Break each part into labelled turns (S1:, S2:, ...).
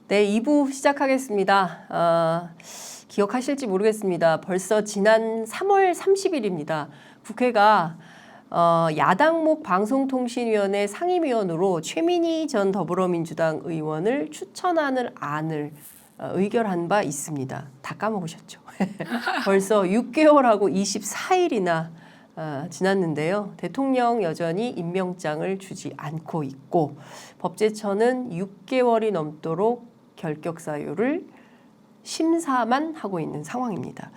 S1: 네, 2부 시작하겠습니다. 기억하실지 모르겠습니다. 벌써 지난 3월 30일입니다. 국회가 야당목 방송통신위원회 상임위원으로 최민희 전 더불어민주당 의원을 추천하는 안을 의결한 바 있습니다. 다 까먹으셨죠? 벌써 6개월하고 24일이나 지났는데요. 대통령 여전히 임명장을 주지 않고 있고 법제처는 6개월이 넘도록 결격 사유를 심사만 하고 있는 상황입니다.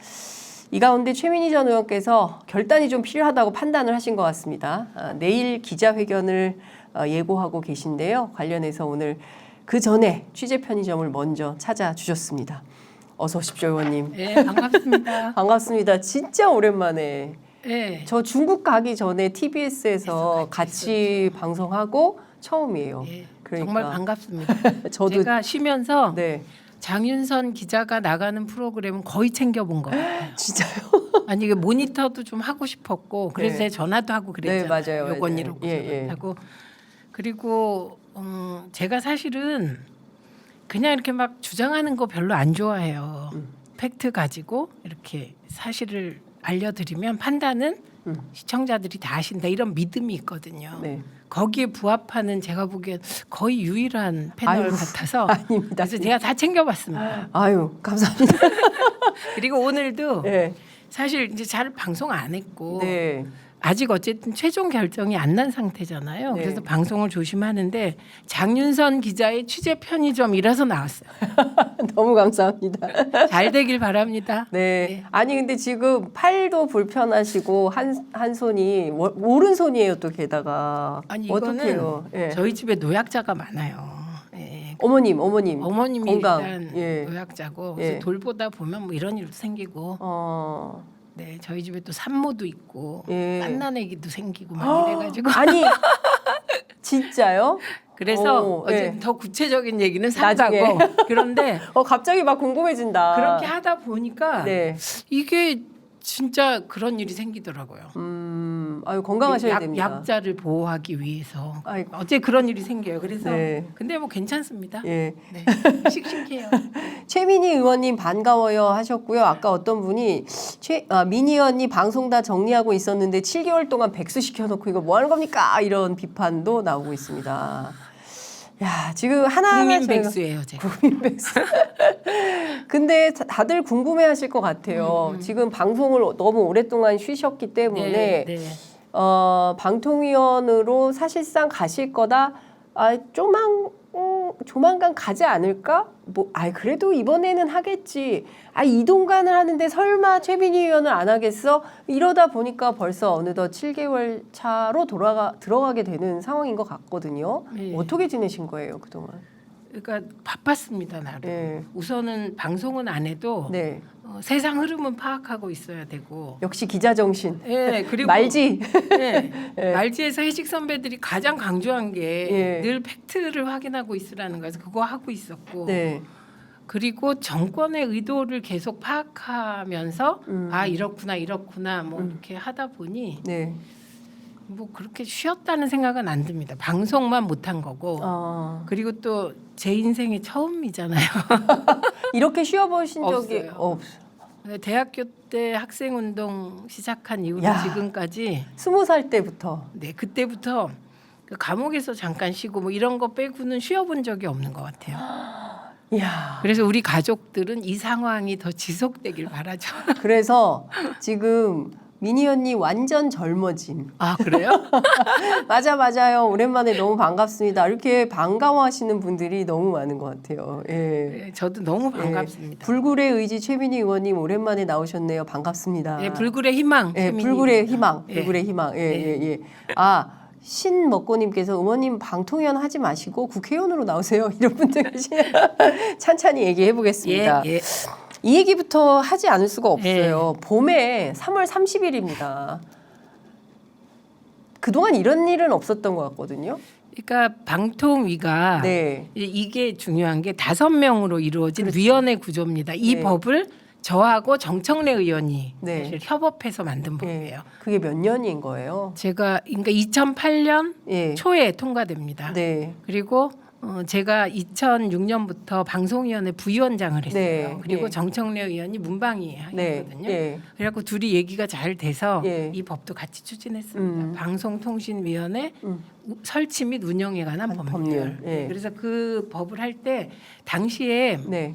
S1: 이 가운데 최민희 전 의원께서 결단이 좀 필요하다고 판단을 하신 것 같습니다. 내일 기자회견을 예고하고 계신데요. 관련해서 오늘 그 전에 취재 편의점을 먼저 찾아주셨습니다. 어서 오십시오, 의원님.
S2: 네, 반갑습니다.
S1: 반갑습니다. 진짜 오랜만에.
S2: 네.
S1: 저 중국 가기 전에 TBS에서 같이 방송하고 처음이에요.
S2: 네,
S1: 그러니까.
S2: 정말 반갑습니다.
S1: 저도
S2: 제가 쉬면서
S1: 네.
S2: 장윤선 기자가 나가는 프로그램은 거의 챙겨본 것 같아요.
S1: 진짜요?
S2: 아니 이게 모니터도 좀 하고 싶었고 그래서
S1: 네.
S2: 전화도 하고 그랬잖아요.
S1: 네, 맞아요.
S2: 요건
S1: 맞아요.
S2: 이렇고
S1: 예, 예.
S2: 하고 그리고 제가 사실은 그냥 이렇게 막 주장하는 거 별로 안 좋아해요. 팩트 가지고 이렇게 사실을 알려드리면 판단은 시청자들이 다 하신다 이런 믿음이 있거든요.
S1: 네.
S2: 거기에 부합하는 제가 보기엔 거의 유일한 패널
S1: 아이고,
S2: 같아서
S1: 아닙니다.
S2: 그래서 제가 다 챙겨봤습니다.
S1: 아유, 감사합니다.
S2: 그리고 오늘도
S1: 네.
S2: 사실 이제 잘 방송 안 했고
S1: 네.
S2: 아직 어쨌든 최종 결정이 안 난 상태잖아요.
S1: 네.
S2: 그래서 방송을 조심하는데 장윤선 기자의 취재 편의점이라서 나왔어요.
S1: 너무 감사합니다.
S2: 잘 되길 바랍니다.
S1: 네. 아니 근데 지금 팔도 불편하시고 한 손이 오른손이에요 또 게다가.
S2: 아니 이거는
S1: 어떡해요? 예.
S2: 저희 집에 노약자가 많아요. 예.
S1: 어머님이
S2: 어머님이
S1: 건강.
S2: 일단
S1: 예.
S2: 노약자고
S1: 예.
S2: 그래서 돌보다 보면 뭐 이런 일도 생기고 네 저희 집에 또 산모도 있고
S1: 예.
S2: 갓난아기도 생기고 막 이래가지고
S1: 아니 진짜요?
S2: 그래서
S1: 오,
S2: 어제
S1: 예.
S2: 더 구체적인 얘기는
S1: 나중에.
S2: 삼가고 그런데
S1: 갑자기 막 궁금해진다.
S2: 그렇게 하다 보니까
S1: 네.
S2: 이게 진짜 그런 일이 생기더라고요.
S1: 아유 건강하셔야 됩니다.
S2: 약자를 보호하기 위해서
S1: 아이고.
S2: 어째 그런 일이 생겨요. 그래서
S1: 네.
S2: 근데 뭐 괜찮습니다.
S1: 예.
S2: 네. 씩씩해요.
S1: 최민희 의원님 반가워요 하셨고요. 아까 어떤 분이 민희 의원이 방송 다 정리하고 있었는데 7개월 동안 백수 시켜놓고 이거 뭐 하는 겁니까? 이런 비판도 나오고 있습니다. 야 지금 하나하나
S2: 국민 백수예요, 제가.
S1: 국민 백수. 근데 다들 궁금해하실 것 같아요. 지금 방송을 너무 오랫동안 쉬셨기 때문에
S2: 네.
S1: 방통위원으로 사실상 가실 거다. 조만간 가지 않을까? 그래도 이번에는 하겠지. 이동간을 하는데 설마 최민희 의원을 안 하겠어? 이러다 보니까 벌써 어느덧 7개월 차로 들어가게 되는 상황인 것 같거든요.
S2: 네.
S1: 어떻게 지내신 거예요, 그동안?
S2: 그러니까 바빴습니다, 나름.
S1: 네.
S2: 우선은 방송은 안 해도
S1: 네.
S2: 세상 흐름은 파악하고 있어야 되고.
S1: 역시 기자 정신.
S2: 네, 그리고
S1: 말지.
S2: 네,
S1: 예.
S2: 말지에서 해직 선배들이 가장 강조한 게
S1: 예.
S2: 늘 팩트를 확인하고 있으라는 거에서 그거 하고 있었고.
S1: 네.
S2: 그리고 정권의 의도를 계속 파악하면서 이렇구나 뭐 이렇게 하다 보니
S1: 네.
S2: 뭐 그렇게 쉬었다는 생각은 안 듭니다. 방송만 못한 거고 그리고 또 제 인생의 처음이잖아요.
S1: 이렇게 쉬어보신 적이
S2: 없어요.
S1: 없어요.
S2: 대학교 때 학생운동 시작한 이후로
S1: 야.
S2: 지금까지
S1: 20살 때부터.
S2: 네 그때부터 그 감옥에서 잠깐 쉬고 뭐 이런 거 빼고는 쉬어본 적이 없는 것 같아요.
S1: 이야.
S2: 그래서 우리 가족들은 이 상황이 더 지속되길 바라죠.
S1: 그래서 지금 미니 언니 완전 젊어짐.
S2: 아 그래요?
S1: 맞아요. 오랜만에 너무 반갑습니다. 이렇게 반가워하시는 분들이 너무 많은 것 같아요. 예.
S2: 네, 저도 너무 반갑습니다.
S1: 불굴의 의지 최민희 의원님 오랜만에 나오셨네요. 반갑습니다.
S2: 네, 불굴의 희망.
S1: 예,
S2: 최민희.
S1: 불굴의 희망.
S2: 예.
S1: 불굴의 희망. 예,
S2: 예.
S1: 예, 예. 신먹고님께서 의원님 방통위원 하지 마시고 국회의원으로 나오세요. 이런 분들 계시네요. 찬찬히 얘기해 보겠습니다.
S2: 예.
S1: 이 얘기부터 하지 않을 수가 없어요. 봄에 3월 30일입니다. 그동안 이런 일은 없었던 것 같거든요.
S2: 그러니까 방통위가
S1: 네.
S2: 이게 중요한 게 5명으로 이루어진
S1: 그렇죠.
S2: 위원회 구조입니다. 이
S1: 네.
S2: 법을 저하고 정청래 의원이
S1: 네.
S2: 사실 협업해서 만든 법이에요.
S1: 그게 몇 년인 거예요?
S2: 제가 그러니까 2008년
S1: 예.
S2: 초에 통과됩니다.
S1: 네.
S2: 그리고 제가 2006년부터 방송위원회 부위원장을 했어요.
S1: 네,
S2: 그리고
S1: 예.
S2: 정청래 의원이 문방위
S1: 네.
S2: 하거든요.
S1: 예.
S2: 그래갖고 둘이 얘기가 잘 돼서
S1: 예.
S2: 이 법도 같이 추진했습니다. 방송통신위원회 설치 및 운영에 관한 법률.
S1: 법률. 예.
S2: 그래서 그 법을 할 때 당시에
S1: 네.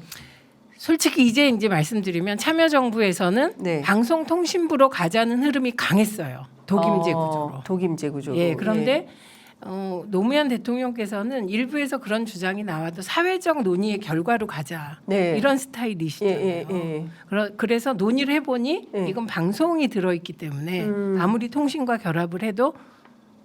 S2: 솔직히 이제 말씀드리면 참여정부에서는
S1: 네.
S2: 방송통신부로 가자는 흐름이 강했어요. 독임제 구조로.
S1: 독임제 구조로.
S2: 예, 그런데 노무현 대통령께서는 일부에서 그런 주장이 나와도 사회적 논의의 결과로 가자
S1: 네.
S2: 이런 스타일이시잖아요.
S1: 예.
S2: 그래서 논의를 해보니
S1: 예.
S2: 이건 방송이 들어있기 때문에 아무리 통신과 결합을 해도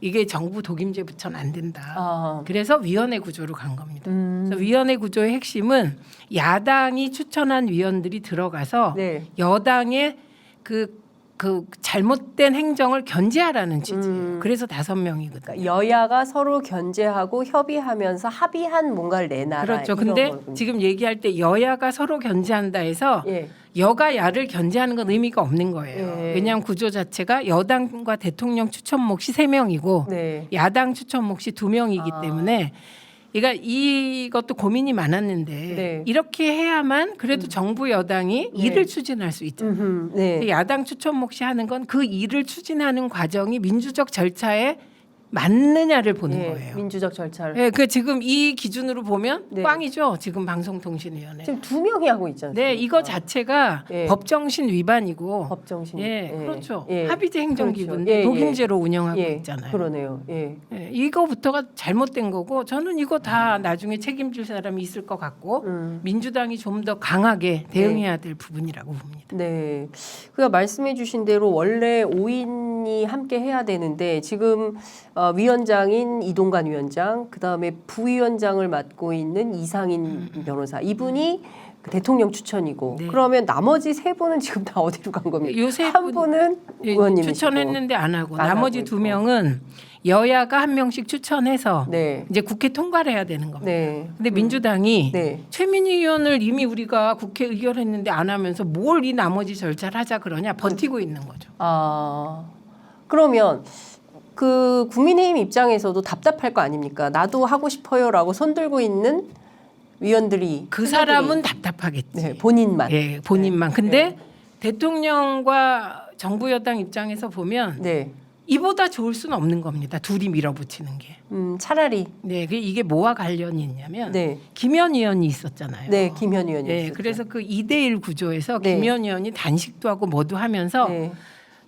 S2: 이게 정부 독임제 붙여는 안 된다.
S1: 아.
S2: 그래서 위원회 구조로 간 겁니다. 그래서 위원회 구조의 핵심은 야당이 추천한 위원들이 들어가서
S1: 네.
S2: 여당의 그 잘못된 행정을 견제하라는 취지예요. 그래서 5명이거든요.
S1: 그러니까 여야가 서로 견제하고 협의하면서 합의한 뭔가를 내놔라.
S2: 그렇죠.
S1: 이런
S2: 근데
S1: 거군요.
S2: 지금 얘기할 때 여야가 서로 견제한다 해서
S1: 예.
S2: 여가 야를 견제하는 건 의미가 없는 거예요.
S1: 예.
S2: 왜냐하면 구조 자체가 여당과 대통령 추천 몫이 3명이고
S1: 네.
S2: 야당 추천 몫이 2명이기 때문에 그러니까 이것도 고민이 많았는데
S1: 네.
S2: 이렇게 해야만 그래도 정부 여당이 일을 추진할 수 있잖아요.
S1: 네.
S2: 야당 추천 몫이 하는 건 그 일을 추진하는 과정이 민주적 절차에 맞느냐를 보는
S1: 예.
S2: 거예요.
S1: 민주적 절차를.
S2: 예, 그 지금 이 기준으로 보면
S1: 네.
S2: 꽝이죠. 지금 방송통신위원회.
S1: 지금 2명이 하고 있지 않습니까?
S2: 네, 이거 자체가
S1: 예.
S2: 법정신 위반이고.
S1: 법정신.
S2: 예, 그렇죠.
S1: 예.
S2: 합의제 행정기구인데
S1: 그렇죠. 예,
S2: 독임제로 운영하고
S1: 예.
S2: 있잖아요.
S1: 그러네요. 예.
S2: 예, 이거부터가 잘못된 거고 저는 이거 다 나중에 책임질 사람이 있을 것 같고 민주당이 좀 더 강하게 대응해야 될 부분이라고 봅니다.
S1: 네. 그러니까 말씀해 주신 대로 원래 5인이 함께 해야 되는데 지금 위원장인 이동관 위원장, 그다음에 부위원장을 맡고 있는 이상인 변호사. 이분이 그 대통령 추천이고
S2: 네.
S1: 그러면 나머지 3분은 지금 다 어디로 간 겁니까?
S2: 요새
S1: 한 분은
S2: 예,
S1: 의원님이시고.
S2: 추천했는데 안 하고
S1: 안
S2: 나머지
S1: 하고
S2: 2명은 여야가 1명씩 추천해서
S1: 네.
S2: 이제 국회 통과를 해야 되는 겁니다.
S1: 네.
S2: 근데 민주당이
S1: 네.
S2: 최민희 의원을 이미 우리가 국회 의결했는데 안 하면서 뭘 이 나머지 절차를 하자 그러냐 버티고 있는 거죠.
S1: 아. 그러면 그 국민의힘 입장에서도 답답할 거 아닙니까? 나도 하고 싶어요라고 손 들고 있는 위원들이
S2: 그 사람은 답답하겠지.
S1: 네, 본인만.
S2: 예, 본인만. 근데 대통령과 정부 여당 입장에서 보면
S1: 네.
S2: 이보다 좋을 수는 없는 겁니다. 둘이 밀어붙이는 게.
S1: 차라리
S2: 네, 이게 뭐와 관련이 있냐면
S1: 네.
S2: 김현 의원이 있었잖아요.
S1: 네, 김현 의원이
S2: 네,
S1: 있었죠.
S2: 그래서 그 2대1 구조에서
S1: 네.
S2: 김현 의원이 단식도 하고 뭐도 하면서
S1: 네.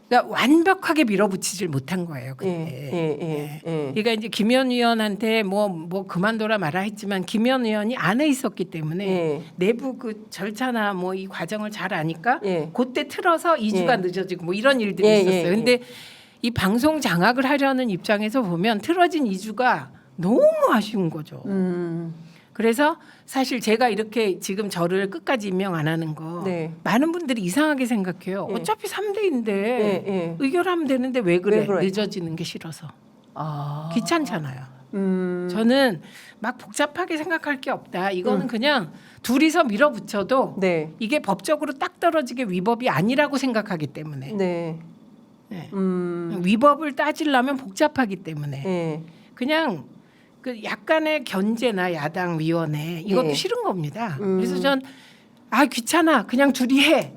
S2: 그러니까 완벽하게 밀어붙이질 못한 거예요. 그때. 그러니까 이제 김현 의원한테 뭐 그만둬라 마라 했지만 김현 의원이 안에 있었기 때문에
S1: 예.
S2: 내부 그 절차나 뭐 이 과정을 잘 아니까
S1: 예.
S2: 그때 틀어서 2주가 늦어지고 뭐 이런 일들이
S1: 예,
S2: 있었어요.
S1: 예, 예.
S2: 근데 이 방송 장악을 하려는 입장에서 보면 틀어진 2주가 너무 아쉬운 거죠. 그래서 사실 제가 이렇게 지금 저를 끝까지 임명 안 하는 거
S1: 네.
S2: 많은 분들이 이상하게 생각해요.
S1: 예.
S2: 어차피 3대인데
S1: 예.
S2: 의결하면 되는데 왜 그래?
S1: 왜 그래?
S2: 늦어지는 게 싫어서.
S1: 아.
S2: 귀찮잖아요.
S1: 음.
S2: 저는 막 복잡하게 생각할 게 없다. 이거는 그냥 둘이서 밀어붙여도
S1: 네.
S2: 이게 법적으로 딱 떨어지게 위법이 아니라고 생각하기 때문에
S1: 네.
S2: 네.
S1: 음.
S2: 위법을 따지려면 복잡하기 때문에
S1: 예.
S2: 그냥 그 약간의 견제나 야당 위원회 이것도
S1: 예.
S2: 싫은 겁니다. 그래서 전 귀찮아 그냥 둘이 해.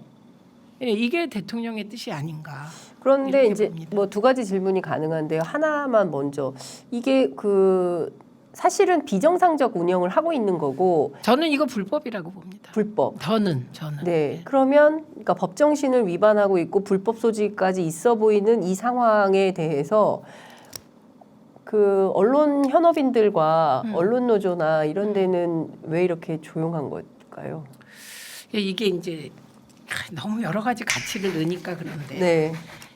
S2: 예, 이게 대통령의 뜻이 아닌가.
S1: 그런데
S2: 이렇게
S1: 이제
S2: 봅니다.
S1: 뭐 2가지 질문이 가능한데요. 하나만 먼저 이게 그 사실은 비정상적 운영을 하고 있는 거고
S2: 저는 이거 불법이라고 봅니다.
S1: 불법.
S2: 저는
S1: 네. 그러면 그러니까 법정신을 위반하고 있고 불법 소지까지 있어 보이는 이 상황에 대해서 그 언론 현업인들과 언론 노조나 이런 데는 왜 이렇게 조용한 걸까요?
S2: 이게 이제 너무 여러 가지 가치를 넣으니까 그런데
S1: 네.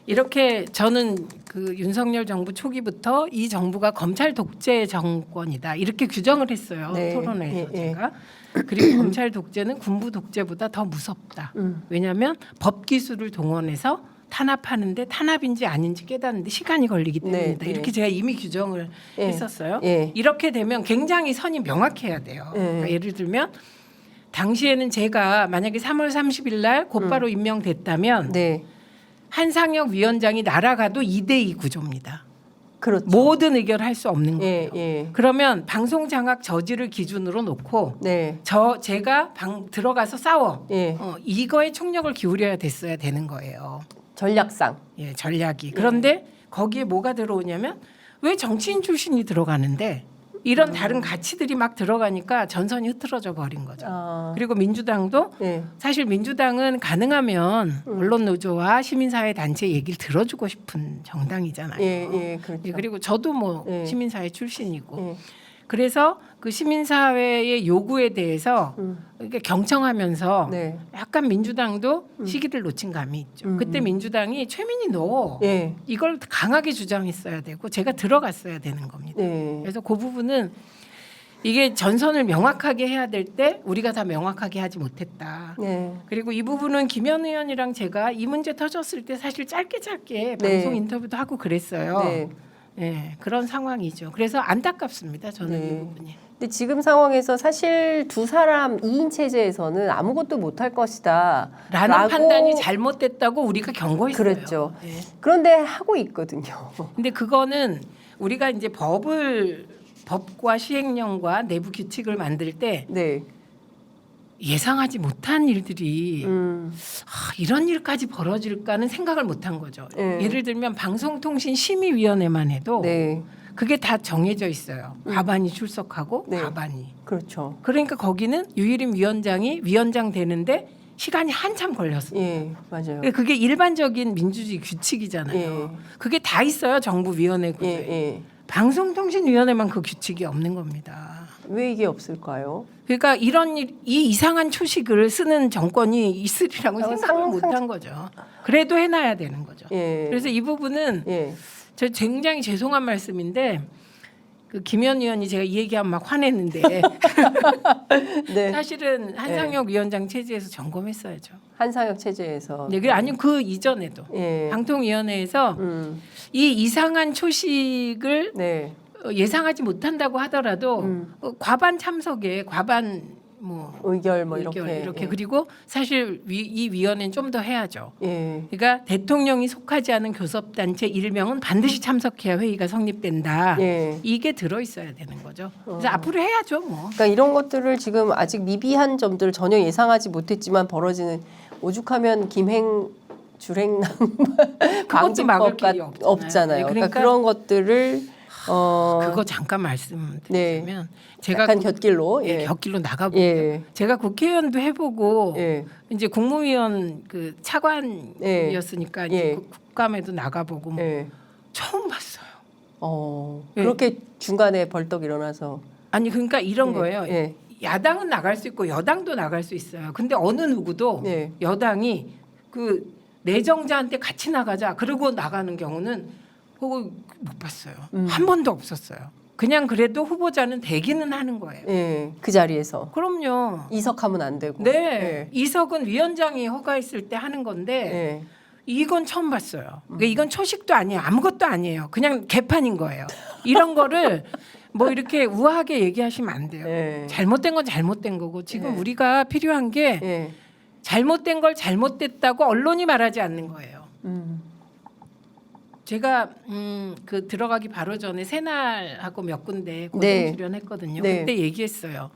S2: 이렇게 저는 그 윤석열 정부 초기부터 이 정부가 검찰 독재 정권이다 이렇게 규정을 했어요.
S1: 네.
S2: 토론회에서
S1: 예, 예.
S2: 제가. 그리고 검찰 독재는 군부 독재보다 더 무섭다. 왜냐하면 법 기술을 동원해서 탄압하는데 탄압인지 아닌지 깨닫는데 시간이 걸리기 때문이다.
S1: 네.
S2: 이렇게 제가 이미 규정을
S1: 예.
S2: 했었어요.
S1: 예.
S2: 이렇게 되면 굉장히 선이 명확해야 돼요.
S1: 예.
S2: 그러니까 예를 들면 당시에는 제가 만약에 3월 30일 날 곧바로 임명됐다면
S1: 네.
S2: 한상혁 위원장이 날아가도 2대2 구조입니다.
S1: 그렇죠.
S2: 모든 의견을 할 수 없는
S1: 예,
S2: 거예요.
S1: 예.
S2: 그러면 방송 장악 저지를 기준으로 놓고
S1: 네.
S2: 제가 들어가서 싸워.
S1: 예.
S2: 이거에 총력을 기울여야 됐어야 되는 거예요.
S1: 전략상.
S2: 예, 전략이. 그런데 거기에 뭐가 들어오냐면 왜 정치인 출신이 들어가는데 이런 다른 가치들이 막 들어가니까 전선이 흐트러져 버린 거죠.
S1: 아.
S2: 그리고 민주당도
S1: 예.
S2: 사실 민주당은 가능하면 언론 노조와 시민사회 단체 얘기를 들어주고 싶은 정당이잖아요.
S1: 예, 예, 그렇죠.
S2: 예, 그리고 저도 뭐
S1: 예.
S2: 시민사회 출신이고
S1: 예.
S2: 그래서 그 시민사회의 요구에 대해서 이렇게 경청하면서
S1: 네.
S2: 약간 민주당도 시기를 놓친 감이 있죠. 그때 민주당이 최민희 너
S1: 예.
S2: 이걸 강하게 주장했어야 되고 제가 들어갔어야 되는 겁니다.
S1: 네.
S2: 그래서 그 부분은 이게 전선을 명확하게 해야 될 때 우리가 다 명확하게 하지 못했다.
S1: 네.
S2: 그리고 이 부분은 김현 의원이랑 제가 이 문제 터졌을 때 사실 짧게
S1: 네.
S2: 방송 인터뷰도 하고 그랬어요.
S1: 네.
S2: 예, 그런 상황이죠. 그래서 안타깝습니다. 저는
S1: 네.
S2: 이 부분이.
S1: 근데 지금 상황에서 사실 두 사람 2인 체제에서는 아무것도 못할 것이다.
S2: 라는
S1: 라고
S2: 판단이 잘못됐다고 우리가 경고했어요.
S1: 그랬죠.
S2: 예.
S1: 그런데 하고 있거든요.
S2: 근데 그거는 우리가 이제 법과 시행령과 내부 규칙을 만들 때
S1: 네.
S2: 예상하지 못한 일들이
S1: 음.
S2: 이런 일까지 벌어질까는 생각을 못한 거죠.
S1: 네.
S2: 예를 들면 방송통신심의위원회만 해도
S1: 네.
S2: 그게 다 정해져 있어요. 과반이 출석하고
S1: 네.
S2: 과반이.
S1: 그렇죠.
S2: 그러니까 거기는 유일임 위원장이 위원장 되는데 시간이 한참 걸렸어요.
S1: 예, 맞아요.
S2: 그게 일반적인 민주주의 규칙이잖아요.
S1: 예.
S2: 그게 다 있어요. 정부위원회
S1: 예,
S2: 구조에.
S1: 예.
S2: 방송통신위원회만 그 규칙이 없는 겁니다.
S1: 왜 이게 없을까요?
S2: 그러니까 이런 이 이상한 초식을 쓰는 정권이 있으리라고 생각을
S1: 상상-
S2: 못한 거죠. 그래도 해놔야 되는 거죠.
S1: 예.
S2: 그래서 이 부분은
S1: 예.
S2: 저 굉장히 죄송한 말씀인데 그 김현 의원이 제가 이 얘기하면 막 화냈는데
S1: 네.
S2: 사실은 한상혁 위원장 체제에서 점검했어야죠.
S1: 한상혁 체제에서.
S2: 네, 아니면 그 이전에도
S1: 예.
S2: 방통위원회에서 이 이상한 초식을
S1: 네.
S2: 예상하지 못한다고 하더라도 과반 참석에 과반 뭐
S1: 의결 뭐
S2: 의결
S1: 이렇게. 예.
S2: 그리고 사실 이 위원회는 좀 더 해야죠.
S1: 예.
S2: 그러니까 대통령이 속하지 않은 교섭단체 1명은 반드시 참석해야 회의가 성립된다.
S1: 예.
S2: 이게 들어있어야 되는 거죠. 그래서 앞으로 해야죠. 뭐.
S1: 그러니까 이런 것들을 지금 아직 미비한 점들을 전혀 예상하지 못했지만 벌어지는 오죽하면 김행 주행낭
S2: 그것도 막을
S1: 방지법가
S2: 길이
S1: 없잖아요.
S2: 네,
S1: 그러니까 그런 것들을
S2: 그거 잠깐 말씀드리면
S1: 네.
S2: 제가
S1: 약간 곁길로
S2: 예,
S1: 예.
S2: 곁길로 나가보고
S1: 예.
S2: 제가 국회의원도 해보고
S1: 예.
S2: 이제 국무위원 그 차관이었으니까 이제
S1: 예.
S2: 국감에도 나가보고 뭐
S1: 예.
S2: 처음 봤어요. 예.
S1: 그렇게 중간에 벌떡 일어나서
S2: 아니 그러니까 이런
S1: 예.
S2: 거예요.
S1: 예.
S2: 야당은 나갈 수 있고 여당도 나갈 수 있어요. 근데 어느 누구도
S1: 예.
S2: 여당이 그 내정자한테 같이 나가자 그러고 나가는 경우는 그거 못 봤어요. 한 번도 없었어요. 그냥 그래도 후보자는 대기는 하는 거예요.
S1: 예. 그 자리에서
S2: 그럼요.
S1: 이석하면 안 되고.
S2: 네, 이석은 위원장이 허가했을 때 하는 건데
S1: 예.
S2: 이건 처음 봤어요. 그러니까 이건 초식도 아니에요. 아무것도 아니에요. 그냥 개판인 거예요. 이런 거를 뭐 이렇게 우아하게 얘기하시면 안 돼요.
S1: 예.
S2: 잘못된 건 잘못된 거고 지금
S1: 예.
S2: 우리가 필요한 게
S1: 예.
S2: 잘못된 걸 잘못됐다고 언론이 말하지 않는 거예요. 제가 그 들어가기 바로 전에 새날하고 몇 군데 고정
S1: 네.
S2: 출연했거든요.
S1: 네.
S2: 그때 얘기했어요.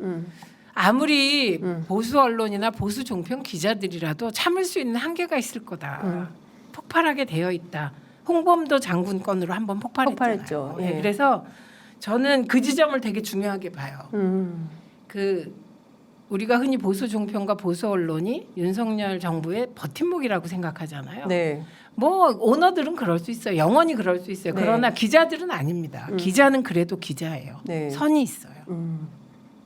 S2: 아무리 보수 언론이나 보수 종편 기자들이라도 참을 수 있는 한계가 있을 거다. 폭발하게 되어 있다. 홍범도 장군 건으로 한번 폭발했잖아요.
S1: 폭발했죠.
S2: 예,
S1: 예.
S2: 그래서 저는 그 지점을 되게 중요하게 봐요. 그 우리가 흔히 보수 종편과 보수 언론이 윤석열 정부의 버팀목이라고 생각하잖아요.
S1: 네.
S2: 뭐 오너들은 그럴 수 있어요. 영원히 그럴 수 있어요.
S1: 네.
S2: 그러나 기자들은 아닙니다. 기자는 그래도 기자예요.
S1: 네.
S2: 선이 있어요.
S1: 그게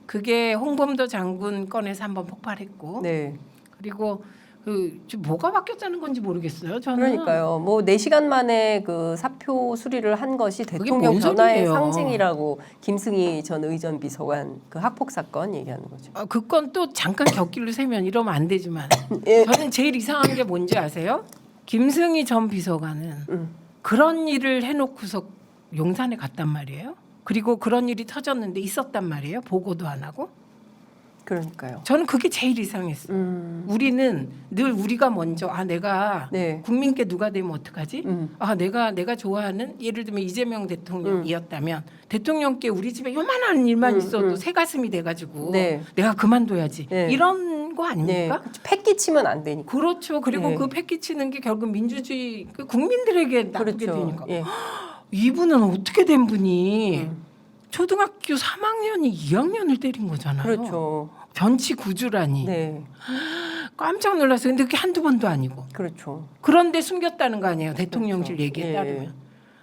S2: 그게 홍범도 장군 건에서 한번 폭발했고
S1: 네.
S2: 그리고 그 지금 뭐가 바뀌었다는 건지 모르겠어요. 저는
S1: 그러니까요. 뭐 4시간 만에 그 사표 수리를 한 것이 대통령
S2: 뭔
S1: 변화의
S2: 소리예요.
S1: 상징이라고 김승희 전 의전 비서관 그 학폭 사건 얘기하는 거죠.
S2: 그 건 또 잠깐 곁길로 세면 이러면 안 되지만
S1: 예.
S2: 저는 제일 이상한 게 뭔지 아세요? 김승희 전 비서관은 그런 일을 해놓고서 용산에 갔단 말이에요. 그리고 그런 일이 터졌는데 있었단 말이에요. 보고도 안 하고.
S1: 그러니까요.
S2: 저는 그게 제일 이상했어요. 우리는 늘 우리가 먼저 내가
S1: 네.
S2: 국민께 누가 되면 어떡하지?
S1: 음.
S2: 내가 좋아하는 예를 들면 이재명 대통령이었다면 대통령께 우리 집에 요만한 일만 있어도 새가슴이 돼가지고
S1: 네.
S2: 내가 그만둬야지.
S1: 네.
S2: 이런 거
S1: 네.
S2: 아닙니까?
S1: 그렇죠. 패 끼치면 안 되니까.
S2: 그렇죠. 그리고
S1: 네.
S2: 그 패기치는 게 결국 민주주의 그 국민들에게 나쁘게
S1: 그렇죠.
S2: 되니까.
S1: 예.
S2: 이분은 어떻게 된 분이 초등학교 3학년이 2학년을 때린 거잖아요.
S1: 그렇죠.
S2: 변치 구주라니.
S1: 네.
S2: 깜짝 놀랐어요. 근데 그게 한두 번도 아니고.
S1: 그렇죠.
S2: 그런데 숨겼다는 거 아니에요. 대통령실
S1: 그렇죠.
S2: 얘기에
S1: 예.
S2: 따르면.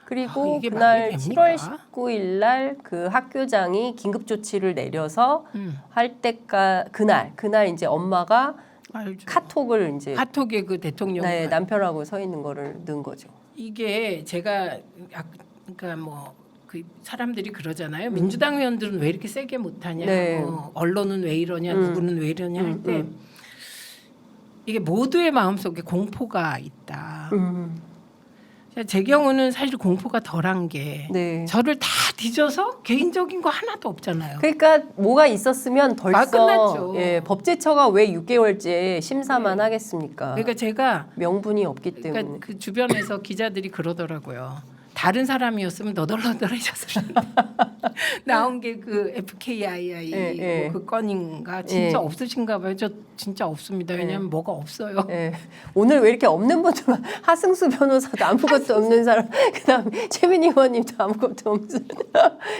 S1: 그리고
S2: 이게
S1: 그날
S2: 말이 됩니까?
S1: 7월 19일 날 그 학교장이 긴급 조치를 내려서 할 때까 그날 이제 엄마가
S2: 알죠.
S1: 카톡을 이제
S2: 카톡에 그 대통령
S1: 네, 남편하고 서 있는 거를 넣은 거죠.
S2: 이게 제가 그러니까 뭐 그 사람들이 그러잖아요. 민주당 의원들은 왜 이렇게 세게 못하냐,
S1: 네.
S2: 언론은 왜 이러냐, 누구는 왜 이러냐 할 때 이게 모두의 마음속에 공포가 있다. 제 경우는 사실 공포가 덜한 게
S1: 네.
S2: 저를 다 뒤져서 개인적인 거 하나도 없잖아요.
S1: 그러니까 뭐가 있었으면 벌써
S2: 끝났죠.
S1: 예, 법제처가 왜 6개월째 심사만 하겠습니까?
S2: 그러니까 제가
S1: 명분이 없기 때문에.
S2: 그러니까 그 주변에서 기자들이 그러더라고요. 다른 사람이었으면 너덜너덜해졌을 텐데 나온 게 그 FKII
S1: 예.
S2: 뭐 그 건인가 진짜
S1: 예.
S2: 없으신가 봐요. 저 진짜 없습니다. 왜냐하면 뭐가 없어요.
S1: 예. 오늘 왜 이렇게 없는 분들만 하승수 변호사도 아무것도 없는 사람, 그다음에 최민희 의원님도 아무것도 없는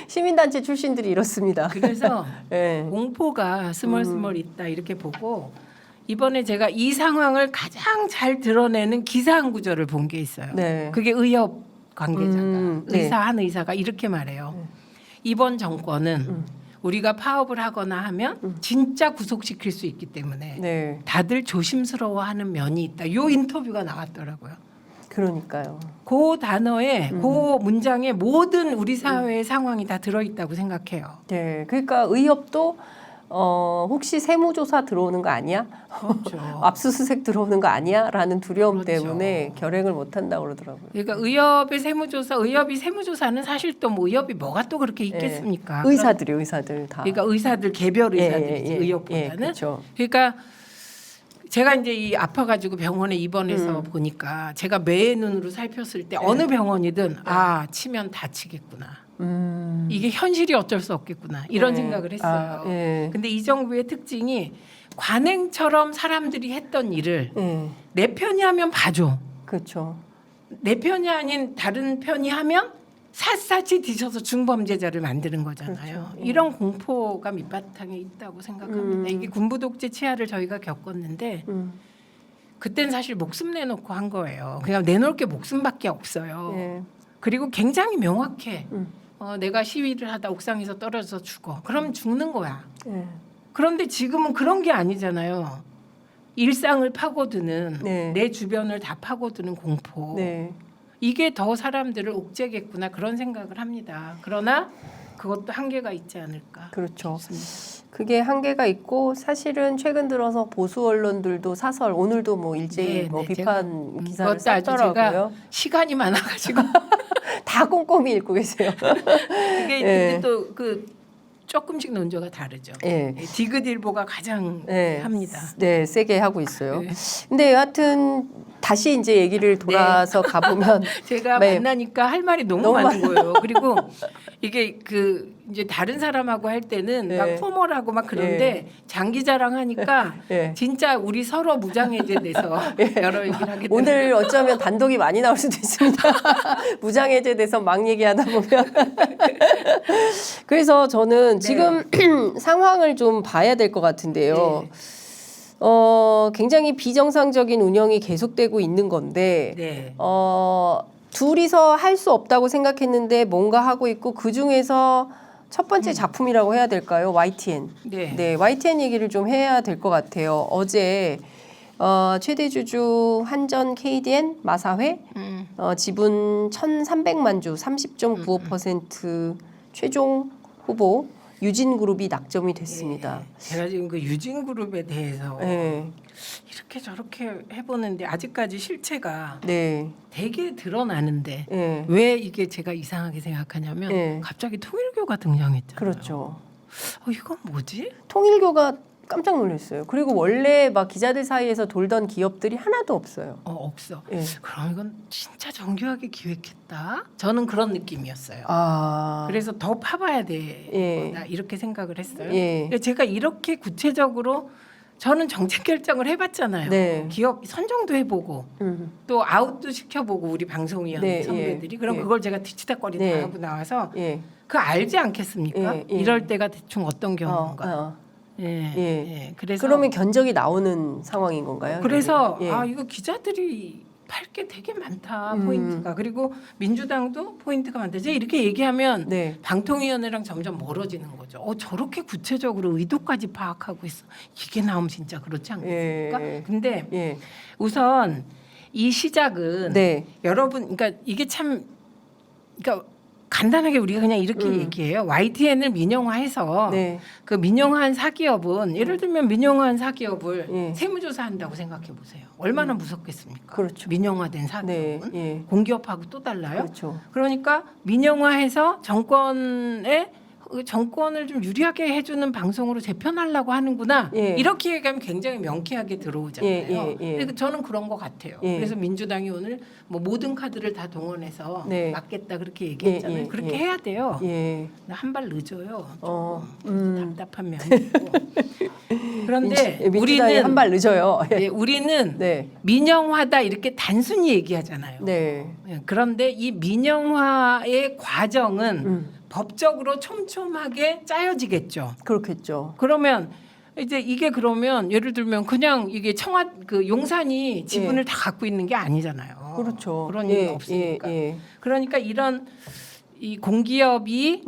S1: 시민단체 출신들이 이렇습니다.
S2: 그래서
S1: 예.
S2: 공포가 스멀스멀 있다 이렇게 보고 이번에 제가 이 상황을 가장 잘 드러내는 기사 한 구절을 본 게 있어요.
S1: 네.
S2: 그게 의협 관계자가
S1: 네.
S2: 한 의사가 이렇게 말해요. 이번 정권은 우리가 파업을 하거나 하면 진짜 구속시킬 수 있기 때문에
S1: 네.
S2: 다들 조심스러워하는 면이 있다. 요 인터뷰가 나왔더라고요.
S1: 그러니까요.
S2: 그 단어에 그 문장에 모든 우리 사회의 상황이 다 들어있다고 생각해요.
S1: 네. 그러니까 의협도 혹시 세무조사 들어오는 거 아니야?
S2: 그렇죠.
S1: 압수수색 들어오는 거 아니야? 라는 두려움
S2: 그렇죠.
S1: 때문에 결행을 못 한다고 그러더라고요.
S2: 그러니까 의협의 세무조사, 의협이 세무조사는 사실 또 뭐 의협이 뭐가 또 그렇게 있겠습니까?
S1: 의사들이 의사들 다.
S2: 그러니까 의사들 개별 의사들이지 의협보다는.
S1: 예, 그렇죠.
S2: 그러니까 제가 이제 이 아파가지고 병원에 입원해서 보니까 제가 매의 눈으로 살폈을 때 어느 병원이든 치면 다치겠구나. 이게 현실이 어쩔 수 없겠구나 이런
S1: 네.
S2: 생각을 했어요.
S1: 예.
S2: 근데 이 정부의 특징이 관행처럼 사람들이 했던 일을
S1: 예.
S2: 내 편이 하면 봐줘.
S1: 그렇죠.
S2: 내 편이 아닌 다른 편이 하면 샅샅이 뒤져서 중범죄자를 만드는 거잖아요.
S1: 그렇죠.
S2: 이런 공포가 밑바탕에 있다고 생각합니다. 이게 군부 독재 치하를 저희가 겪었는데 그땐 사실 목숨 내놓고 한 거예요. 그냥 내놓을 게 목숨밖에 없어요.
S1: 예.
S2: 그리고 굉장히 명확해. 내가 시위를 하다 옥상에서 떨어져서 죽어. 그럼 죽는 거야.
S1: 예.
S2: 그런데 지금은 그런 게 아니잖아요. 일상을 파고드는
S1: 네.
S2: 내 주변을 다 파고드는 공포.
S1: 네.
S2: 이게 더 사람들을 옥죄겠구나 그런 생각을 합니다. 그러나 그것도 한계가 있지 않을까.
S1: 그렇죠.
S2: 싶습니다.
S1: 그게 한계가 있고 사실은 최근 들어서 보수 언론들도 사설 오늘도 뭐 일제히
S2: 네,
S1: 뭐
S2: 네,
S1: 비판 기사를
S2: 그것도 아주
S1: 썼더라고요.
S2: 제가 시간이 많아가지고
S1: 다 꼼꼼히 읽고 계세요.
S2: 이게
S1: 예.
S2: 근데 또 그 조금씩 논조가 다르죠.
S1: 예.
S2: 디귿일보가 가장
S1: 네.
S2: 합니다.
S1: 네, 세게 하고 있어요.
S2: 네.
S1: 근데 여하튼 다시 이제 얘기를 돌아서 가보면
S2: 제가
S1: 네.
S2: 만나니까 할 말이 너무 많은 거예요. 그리고 이게 그 이제 다른 사람하고 할 때는
S1: 네.
S2: 막 포멀하고 막 그런데 장기 자랑하니까
S1: 네.
S2: 진짜 우리 서로 무장해제돼서 여러 얘기를 하게 되는
S1: 오늘 어쩌면 단독이 많이 나올 수도 있습니다. 무장해제돼서 막 얘기하다 보면. 그래서 저는 지금 상황을 좀 봐야 될 것 같은데요.
S2: 네.
S1: 굉장히 비정상적인 운영이 계속되고 있는 건데
S2: 네.
S1: 둘이서 할 수 없다고 생각했는데 뭔가 하고 있고 그 중에서 첫 번째 작품이라고 해야 될까요? YTN.
S2: 네.
S1: 네, YTN 얘기를 좀 해야 될 것 같아요. 어제 최대 주주 한전 KDN 마사회 지분 1,300만 주 30.95% 최종 후보 유진그룹이 낙점이 됐습니다.
S2: 제가 지금 그 유진그룹에 대해서
S1: 네,
S2: 이렇게 저렇게 해보는데 아직까지 실체가
S1: 네,
S2: 되게 드러나는데
S1: 네,
S2: 왜 이게 제가 이상하게 생각하냐면
S1: 네.
S2: 갑자기 통일교가 등장했잖아요.
S1: 그렇죠.
S2: 이건 뭐지?
S1: 통일교가 깜짝 놀랐어요. 그리고 원래 막 기자들 사이에서 돌던 기업들이 하나도 없어요.
S2: 없어.
S1: 예.
S2: 그럼 이건 진짜 정교하게 기획했다. 저는 그런 느낌이었어요.
S1: 아.
S2: 그래서 더 파봐야 돼.
S1: 예.
S2: 나 이렇게 생각을 했어요.
S1: 예.
S2: 근데 제가 이렇게 구체적으로 저는 정책 결정을 해봤잖아요.
S1: 네.
S2: 기업 선정도 해보고 또 아웃도 시켜보고 우리 방송위원
S1: 네,
S2: 선배들이
S1: 예.
S2: 그럼
S1: 예.
S2: 그걸 제가 뒤치다거리
S1: 네.
S2: 다 하고 나와서
S1: 예.
S2: 그 알지 않겠습니까?
S1: 예, 예.
S2: 이럴 때가 대충 어떤 경우인가.
S1: 어.
S2: 예.
S1: 예.
S2: 예. 그래서
S1: 그러면 견적이 나오는 상황인 건가요?
S2: 그래서
S1: 예.
S2: 아 이거 기자들이 팔 게 되게 많다 포인트가. 그리고 민주당도 포인트가 많다. 이제 이렇게 얘기하면
S1: 네.
S2: 방통위원회랑 점점 멀어지는 거죠. 저렇게 구체적으로 의도까지 파악하고 있어. 이게 나오면 진짜 그렇지 않겠습니까?
S1: 예.
S2: 근데
S1: 예.
S2: 우선 이 시작은
S1: 네.
S2: 여러분, 그러니까 이게 참, 그러니까 간단하게 우리가 그냥 이렇게 얘기해요. YTN을 민영화해서
S1: 네.
S2: 그 민영화한 사기업은 예를 들면 민영화한 사기업을
S1: 예.
S2: 세무조사한다고 생각해 보세요. 얼마나 무섭겠습니까?
S1: 그렇죠.
S2: 민영화된
S1: 네.
S2: 사기업은
S1: 예.
S2: 공기업하고 또 달라요.
S1: 그렇죠.
S2: 그러니까 민영화해서 정권을 좀 유리하게 해주는 방송으로 재편하려고 하는구나.
S1: 예.
S2: 이렇게 얘기하면 굉장히 명쾌하게 들어오잖아요.
S1: 예, 예.
S2: 근데 저는 그런 것 같아요.
S1: 예.
S2: 그래서 민주당이 오늘 뭐 모든 카드를 다 동원해서
S1: 네.
S2: 막겠다 그렇게 얘기했잖아요.
S1: 예, 예,
S2: 그렇게
S1: 예.
S2: 해야 돼요.
S1: 예.
S2: 한 발 늦어요.
S1: 어.
S2: 답답한 면이 있고. 그런데
S1: 민주당이
S2: 우리는
S1: 한 발 늦어요.
S2: 예, 우리는
S1: 네.
S2: 민영화다 이렇게 단순히 얘기하잖아요.
S1: 네.
S2: 예, 그런데 이 민영화의 과정은 법적으로 촘촘하게 짜여지겠죠.
S1: 그렇겠죠.
S2: 그러면 이제 이게 그러면 예를 들면 그냥 이게 그 용산이 지분을 다 갖고 있는 게 아니잖아요.
S1: 그렇죠.
S2: 그런
S1: 예,
S2: 일이 없으니까.
S1: 예.
S2: 그러니까 이런 이 공기업이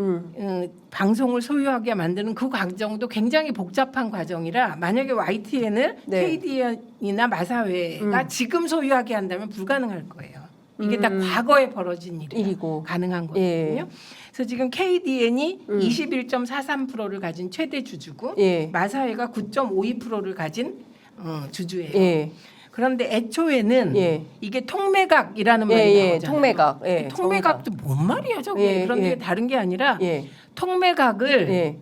S2: 방송을 소유하게 만드는 그 과정도 굉장히 복잡한 과정이라 만약에 YTN을
S1: 네.
S2: KDN이나 마사회가 지금 소유하게 한다면 불가능할 거예요. 이게 다 과거에 벌어진
S1: 일이고.
S2: 가능한 거거든요.
S1: 예.
S2: 그래서 지금 KDN이 21.43%를 가진 최대 주주고
S1: 예.
S2: 마사회가 9.52%를 가진 주주예요.
S1: 예.
S2: 그런데 애초에는
S1: 예.
S2: 이게 통매각이라는 말이
S1: 예, 예.
S2: 나오잖아요.
S1: 통매각. 예.
S2: 통매각도 뭔 말이야 저게.
S1: 예,
S2: 그런데
S1: 예.
S2: 다른 게 아니라
S1: 예.
S2: 통매각을
S1: 예.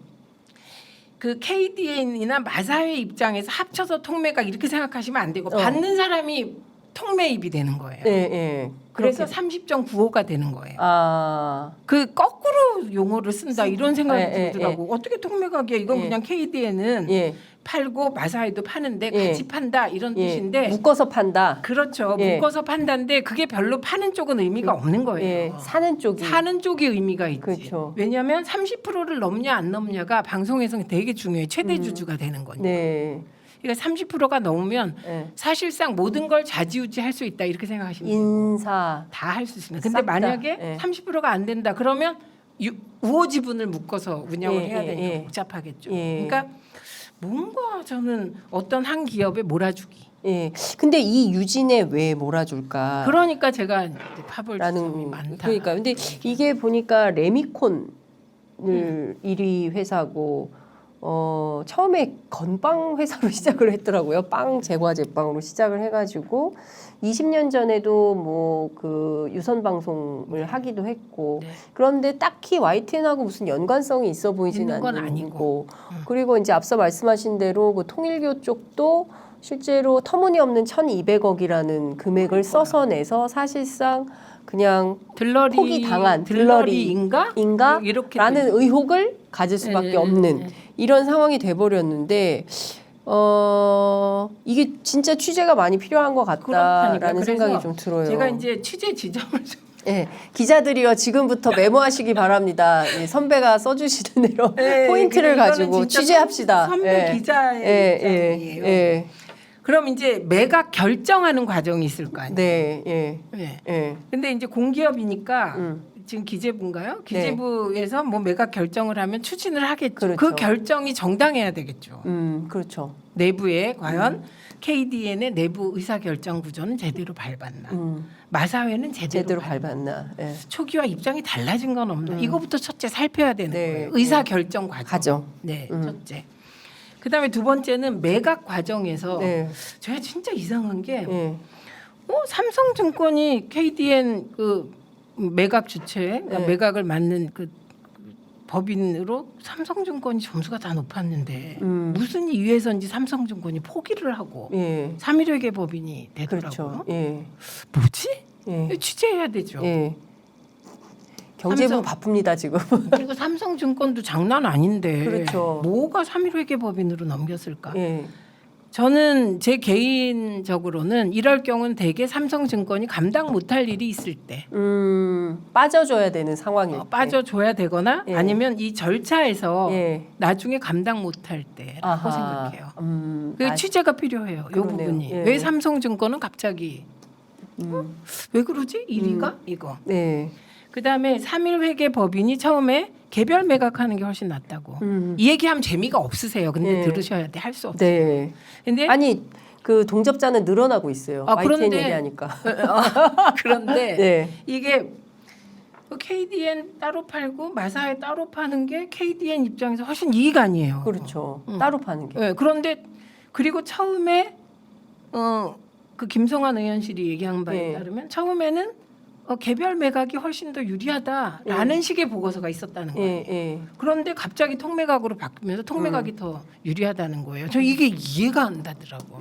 S2: 그 KDN이나 마사회 입장에서 합쳐서 통매각 이렇게 생각하시면 안 되고
S1: 어.
S2: 받는 사람이 통매입이 되는 거예요.
S1: 예. 예.
S2: 그래서
S1: 그렇게.
S2: 30.95가 되는 거예요.
S1: 아.
S2: 그 거꾸로 용어를 쓴다 이런 생각이
S1: 예, 예,
S2: 들더라고. 어떻게 통매각이야? 이건
S1: 예.
S2: 그냥 KDN은
S1: 예.
S2: 팔고 마사회도 파는데
S1: 예.
S2: 같이 판다 이런
S1: 예.
S2: 뜻인데
S1: 묶어서 판다.
S2: 그렇죠.
S1: 예.
S2: 묶어서 판다인데 그게 별로 파는 쪽은 의미가 없는 거예요.
S1: 예. 사는 쪽이.
S2: 사는 쪽이 의미가 있지.
S1: 그렇죠.
S2: 왜냐하면 30%를 넘냐 안 넘냐가 방송에서는 되게 중요해. 최대 주주가 되는 거니까.
S1: 네.
S2: 그러니까 30%가 넘으면
S1: 예.
S2: 사실상 모든 걸 좌지우지할 수 있다 이렇게 생각하시면 돼요.
S1: 인사.
S2: 다 할 수 있습니다.
S1: 싹
S2: 근데
S1: 다.
S2: 만약에
S1: 예.
S2: 30%가 안 된다 그러면 우호 지분을 묶어서 운영을
S1: 예,
S2: 해야
S1: 예,
S2: 되니까
S1: 예.
S2: 복잡하겠죠.
S1: 예.
S2: 그러니까 뭔가 저는 어떤 한 기업에 몰아주기.
S1: 예. 근데 이 유진에 왜 몰아줄까?
S2: 그러니까 제가 이제 파벌 지점이
S1: 라는
S2: 많다.
S1: 그러니까 근데 이게 보니까 레미콘을 1위 회사고 처음에 건빵 회사로 시작을 했더라고요. 빵 제과제 빵으로 시작을 해가지고 20년 전에도 뭐 그 유선 방송을 하기도 했고
S2: 네.
S1: 그런데 딱히 YTN하고 무슨 연관성이 있어 보이지는
S2: 있는 건
S1: 않고 그리고 이제 앞서 말씀하신 대로 그 통일교 쪽도 실제로 터무니없는 1,200억이라는 금액을 써서 내서 사실상 그냥
S2: 들러리
S1: 포기 당한
S2: 들러리인가?
S1: 인가?
S2: 이렇게
S1: 라는 의혹을 가질 수밖에
S2: 예,
S1: 없는
S2: 예.
S1: 이런 상황이 돼버렸는데 이게 진짜 취재가 많이 필요한 것 같다라는
S2: 그렇다니까요.
S1: 생각이
S2: 그래서
S1: 좀 들어요.
S2: 제가 이제 취재 지점을 좀
S1: 예, 기자들이요 지금부터 메모하시기 바랍니다. 예, 선배가 써주시는 대로
S2: 네,
S1: 포인트를
S2: 이거는
S1: 가지고
S2: 진짜
S1: 취재합시다.
S2: 선배
S1: 예.
S2: 기자의 입장이에요.
S1: 예.
S2: 그럼 이제 매각 결정하는 과정이 있을 거 아니에요.
S1: 네, 예,
S2: 네.
S1: 예.
S2: 근데 이제 공기업이니까 지금 기재부인가요? 기재부에서 뭐 매각 결정을 하면 추진을 하겠죠.
S1: 그렇죠.
S2: 그 결정이 정당해야 되겠죠.
S1: 그렇죠.
S2: 내부에 과연 KDN의 내부 의사 결정 구조는 제대로 밟았나? 마사회는
S1: 제대로 밟았나? 예.
S2: 초기와 입장이 달라진 건 없나? 이거부터 첫째 살펴야 되는
S1: 네,
S2: 거예요. 의사 결정 과정.
S1: 가죠.
S2: 네, 첫째. 그다음에 두 번째는 매각 과정에서
S1: 네.
S2: 제가 진짜 이상한 게
S1: 예.
S2: 삼성증권이 KDN 그 매각 주체, 그러니까
S1: 네.
S2: 매각을 맡는 그 법인으로 삼성증권이 점수가 다 높았는데
S1: 음.
S2: 무슨 이유에서인지 삼성증권이 포기를 하고
S1: 예.
S2: 3.1회계 법인이 되더라고요.
S1: 그렇죠. 예.
S2: 뭐지?
S1: 예.
S2: 취재해야 되죠.
S1: 예. 경제부 바쁩니다 지금.
S2: 그리고 삼성증권도 장난 아닌데
S1: 그렇죠.
S2: 뭐가 3.1회계 법인으로 넘겼을까?
S1: 예.
S2: 저는 제 개인적으로는 이럴 경우는 대개 삼성증권이 감당 못할 일이 있을 때
S1: 빠져줘야 되는 상황일 때.
S2: 빠져줘야 되거나
S1: 예.
S2: 아니면 이 절차에서
S1: 예.
S2: 나중에 감당 못할 때라고
S1: 아하.
S2: 생각해요. 그
S1: 아,
S2: 취재가 필요해요. 이
S1: 그러네요.
S2: 부분이.
S1: 예.
S2: 왜 삼성증권은 갑자기 왜 그러지? 1위가 이거.
S1: 네.
S2: 그다음에 3.1회계 법인이 처음에 개별 매각하는 게 훨씬 낫다고. 이 얘기하면 재미가 없으세요. 근데
S1: 예.
S2: 들으셔야 돼. 할 수 없어.
S1: 네.
S2: 근데
S1: 아니 그 동접자는 늘어나고 있어요.
S2: 아,
S1: YTN
S2: 그런데-
S1: 얘기하니까.
S2: 그런데
S1: 네.
S2: 이게 KDN 따로 팔고 마사회 따로 파는 게 KDN 입장에서 훨씬 이익 아니에요.
S1: 그렇죠. 따로 파는 게.
S2: 네, 그런데 그리고 처음에 그 김성환 의원실이 얘기한 바에
S1: 네.
S2: 따르면 처음에는 개별 매각이 훨씬 더 유리하다라는 식의 보고서가 있었다는 거예요.
S1: 예, 예.
S2: 그런데 갑자기 통매각으로 바뀌면서 통매각이 더 유리하다는 거예요. 저 이게 이해가 안 가더라고.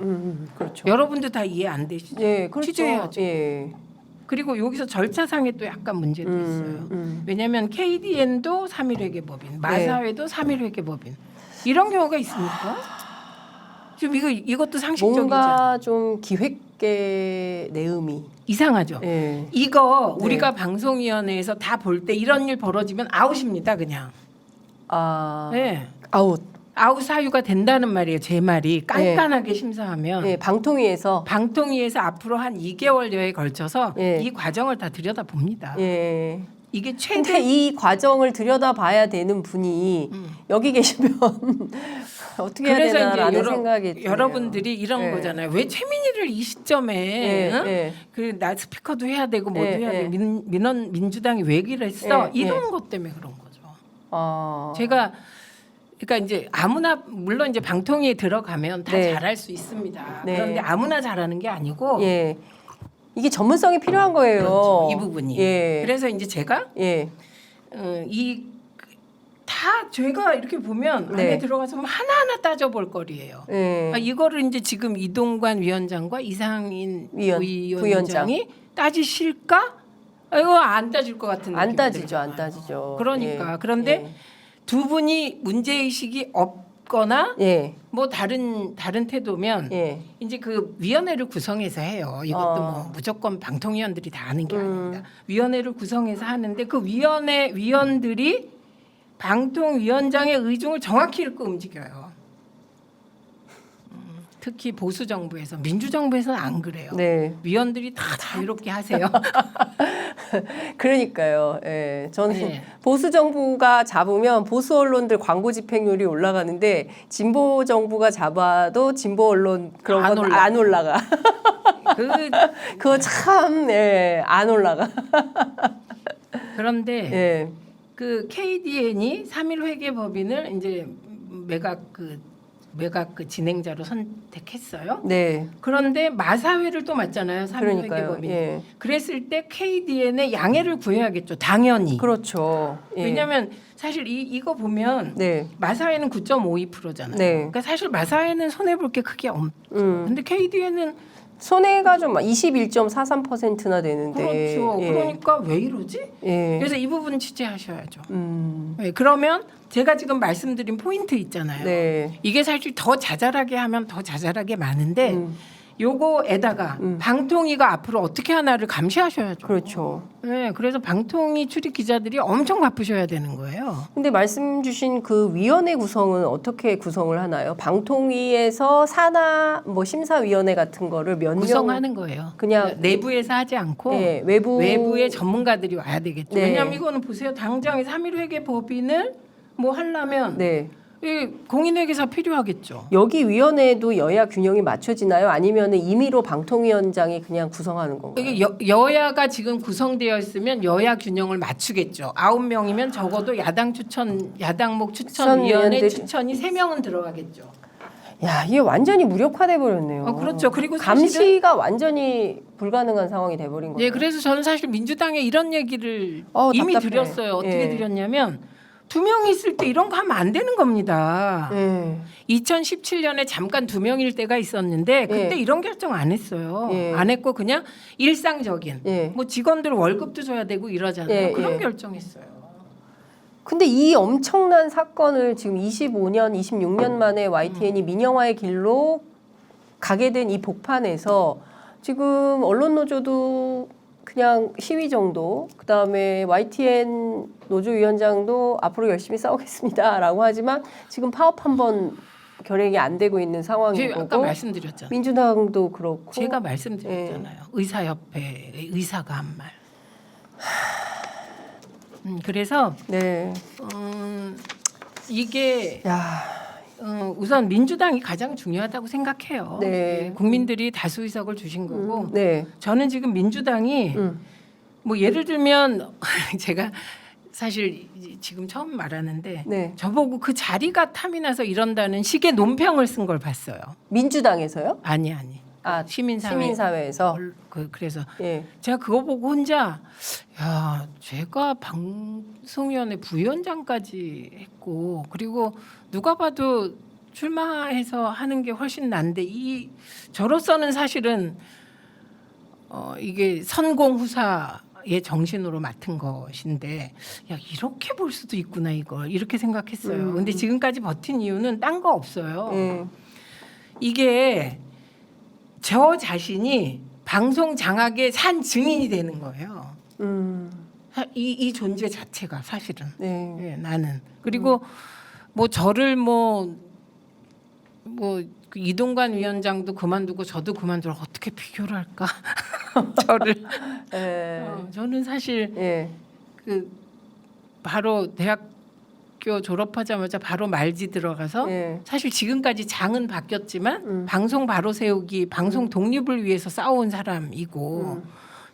S1: 그렇죠.
S2: 여러분들 다 이해 안 되시죠?
S1: 예, 그렇죠.
S2: 취재해야죠.
S1: 예.
S2: 그리고 여기서 절차상에 또 약간 문제도 있어요. 왜냐하면 KDN도 3.1회계 법인, 마사회도 3.1회계 법인 이런 경우가 있습니까? 지금 이것도 상식적이죠.
S1: 뭔가 좀 기획계 내음이.
S2: 이상하죠.
S1: 예.
S2: 이거
S1: 네.
S2: 우리가 방송위원회에서 다 볼 때 이런 일 벌어지면 아웃입니다, 그냥.
S1: 아.
S2: 네.
S1: 아웃.
S2: 아웃 사유가 된다는 말이에요. 제 말이 깐깐하게 심사하면
S1: 예, 방통위에서.
S2: 방통위에서 앞으로 한 2개월여에 걸쳐서
S1: 예.
S2: 이 과정을 다 들여다 봅니다.
S1: 예.
S2: 이게
S1: 근데
S2: 최대
S1: 이 과정을 들여다봐야 되는 분이 여기 계시면 어떻게 해야
S2: 그래서 이제
S1: 되나라는 생각이 드네요.
S2: 여러분들이 이런
S1: 예.
S2: 거잖아요. 왜 최민희를 이 시점에
S1: 예,
S2: 응?
S1: 예.
S2: 그 나 스피커도 해야 되고 뭐도
S1: 예,
S2: 해야
S1: 예.
S2: 되고 민주당이 왜 그랬어?
S1: 예,
S2: 이런 것 때문에 그런 거죠.
S1: 아.
S2: 제가 그러니까 이제 아무나 물론 이제 방통위에 들어가면 다
S1: 네.
S2: 잘할 수 있습니다.
S1: 네.
S2: 그런데 아무나 잘하는 게 아니고
S1: 예. 이게 전문성이 필요한 거예요.
S2: 그렇죠. 이 부분이.
S1: 예.
S2: 그래서 이제 제가
S1: 예.
S2: 다 제가 이렇게 보면
S1: 네.
S2: 안에 들어가서 하나하나 따져볼 거리예요.
S1: 예.
S2: 이거를 이제 지금 이동관 위원장과 이상인
S1: 부위원장.
S2: 위원장이 따지실까? 이거 안 따질 것 같은
S1: 안
S2: 느낌이
S1: 따지죠,
S2: 들어요.
S1: 안 따지죠.
S2: 그러니까
S1: 예.
S2: 그런데 두 분이 문제 의식이 없거나
S1: 예.
S2: 뭐 다른 태도면
S1: 예.
S2: 이제 그 위원회를 구성해서 해요. 이것도 뭐 무조건 방통위원들이 다 하는 게 아닙니다. 위원회를 구성해서 하는데 그 위원회 위원들이 방통위원장의 의중을 정확히 읽고 움직여요. 특히 보수 정부에서 민주 정부에서는 안 그래요.
S1: 네.
S2: 위원들이 다 자유롭게 하세요.
S1: 그러니까요. 예. 저는
S2: 네.
S1: 보수 정부가 잡으면 보수 언론들 광고 집행률이 올라가는데 진보 정부가 잡아도 진보 언론 그런
S2: 안
S1: 건 안 올라가. 그거 참 안 올라가.
S2: 그런데
S1: 예.
S2: 그 KDN이 3.1회계 법인을 이제 매각 그 진행자로 선택했어요.
S1: 네.
S2: 그런데 마사회를 또 맞잖아요. 3.1회계
S1: 그러니까요.
S2: 법인.
S1: 예.
S2: 그랬을 때 KDN의 양해를 구해야겠죠. 당연히.
S1: 그렇죠. 예.
S2: 왜냐하면 사실 이거 보면
S1: 네.
S2: 마사회는 9.52%잖아요.
S1: 네.
S2: 그러니까 사실 마사회는 손해 볼 게 크게 없죠.
S1: 음.
S2: 근데 KDN은
S1: 손해가 좀 21.43%나 되는데.
S2: 그렇죠.
S1: 예.
S2: 그러니까 왜 이러지?
S1: 예.
S2: 그래서 이 부분 취재하셔야죠. 네, 그러면 제가 지금 말씀드린 포인트 있잖아요.
S1: 네.
S2: 이게 사실 더 자잘하게 하면 더 자잘하게 많은데 요거에다가 방통위가 앞으로 어떻게 하나를 감시하셔야죠.
S1: 그렇죠.
S2: 네, 그래서 방통위 출입 기자들이 엄청 바쁘셔야 되는 거예요.
S1: 근데 말씀 주신 그 위원회 구성은 어떻게 구성을 하나요? 방통위에서 산하 뭐 심사위원회 같은 거를 몇 명
S2: 구성하는 거예요.
S1: 그냥
S2: 내부에서 하지 않고
S1: 예, 외부의
S2: 전문가들이 와야 되겠죠.
S1: 네.
S2: 왜냐하면 이거는 보세요. 당장 3.1회계 법인을 뭐 하려면
S1: 네.
S2: 이 공인회계사 필요하겠죠.
S1: 여기 위원회에도 여야 균형이 맞춰지나요? 아니면 임의로 방통위원장이 그냥 구성하는 건가요?
S2: 이게 여야가 지금 구성되어 있으면 여야 균형을 맞추겠죠. 9명이면 적어도 야당목 추천위원회
S1: 추천위원들-
S2: 추천이 3명은 들어가겠죠.
S1: 야, 이게 완전히 무력화돼 버렸네요.
S2: 그렇죠. 그리고
S1: 감시가 완전히 불가능한 상황이 돼 버린 거예요.
S2: 네, 그래서 저는 사실 민주당에 이런 얘기를
S1: 어,
S2: 이미
S1: 답답해.
S2: 드렸어요. 어떻게
S1: 예.
S2: 드렸냐면 두 명이 있을 때 이런 거 하면 안 되는 겁니다.
S1: 예.
S2: 2017년에 잠깐 두 명일 때가 있었는데 그때
S1: 예.
S2: 이런 결정 안 했어요.
S1: 예.
S2: 안 했고 그냥 일상적인
S1: 예.
S2: 뭐 직원들 월급도 줘야 되고 이러잖아요.
S1: 예,
S2: 그런
S1: 예.
S2: 결정했어요.
S1: 근데 이 엄청난 사건을 지금 25년, 26년 만에 YTN이 민영화의 길로 가게 된 이 복판에서 지금 언론 노조도 그냥 시위 정도, 그다음에 YTN 노조위원장도 앞으로 열심히 싸우겠습니다라고 하지만 지금 파업 한번 결행이 안 되고 있는 상황인
S2: 제가 아까
S1: 거고
S2: 말씀드렸잖아요.
S1: 민주당도 그렇고
S2: 제가 말씀드렸잖아요. 의사협회 의사가 한 말. 그래서
S1: 네.
S2: 이게
S1: 야,
S2: 우선 민주당이 가장 중요하다고 생각해요.
S1: 네.
S2: 국민들이 다수 의석을 주신 거고
S1: 네.
S2: 저는 지금 민주당이 뭐 예를 들면 제가 사실 지금 처음 말하는데
S1: 네.
S2: 저보고 그 자리가 탐이 나서 이런다는 식의 논평을 쓴 걸 봤어요.
S1: 민주당에서요?
S2: 아니.
S1: 아,
S2: 시민사회.
S1: 시민사회에서.
S2: 그래서
S1: 예.
S2: 제가 그거 보고 혼자 야 제가 방송위원회 부위원장까지 했고 그리고 누가 봐도 출마해서 하는 게 훨씬 난데 이 저로서는 사실은 이게 선공후사의 정신으로 맡은 것인데 야 이렇게 볼 수도 있구나 이걸 이렇게 생각했어요. 근데 지금까지 버틴 이유는 딴 거 없어요. 이게 저 자신이 방송 장악의 산 증인이 되는 거예요. 이 존재 자체가 사실은
S1: 네.
S2: 예, 나는 그리고 뭐 저를 뭐 그 이동관 위원장도 그만두고 저도 그만두고 어떻게 비교를 할까 저를
S1: 예.
S2: 저는 사실
S1: 예.
S2: 그 바로 대학교 졸업하자마자 바로 말지 들어가서
S1: 예.
S2: 사실 지금까지 장은 바뀌었지만 방송 바로 세우기 방송 독립을 위해서 싸워온 사람이고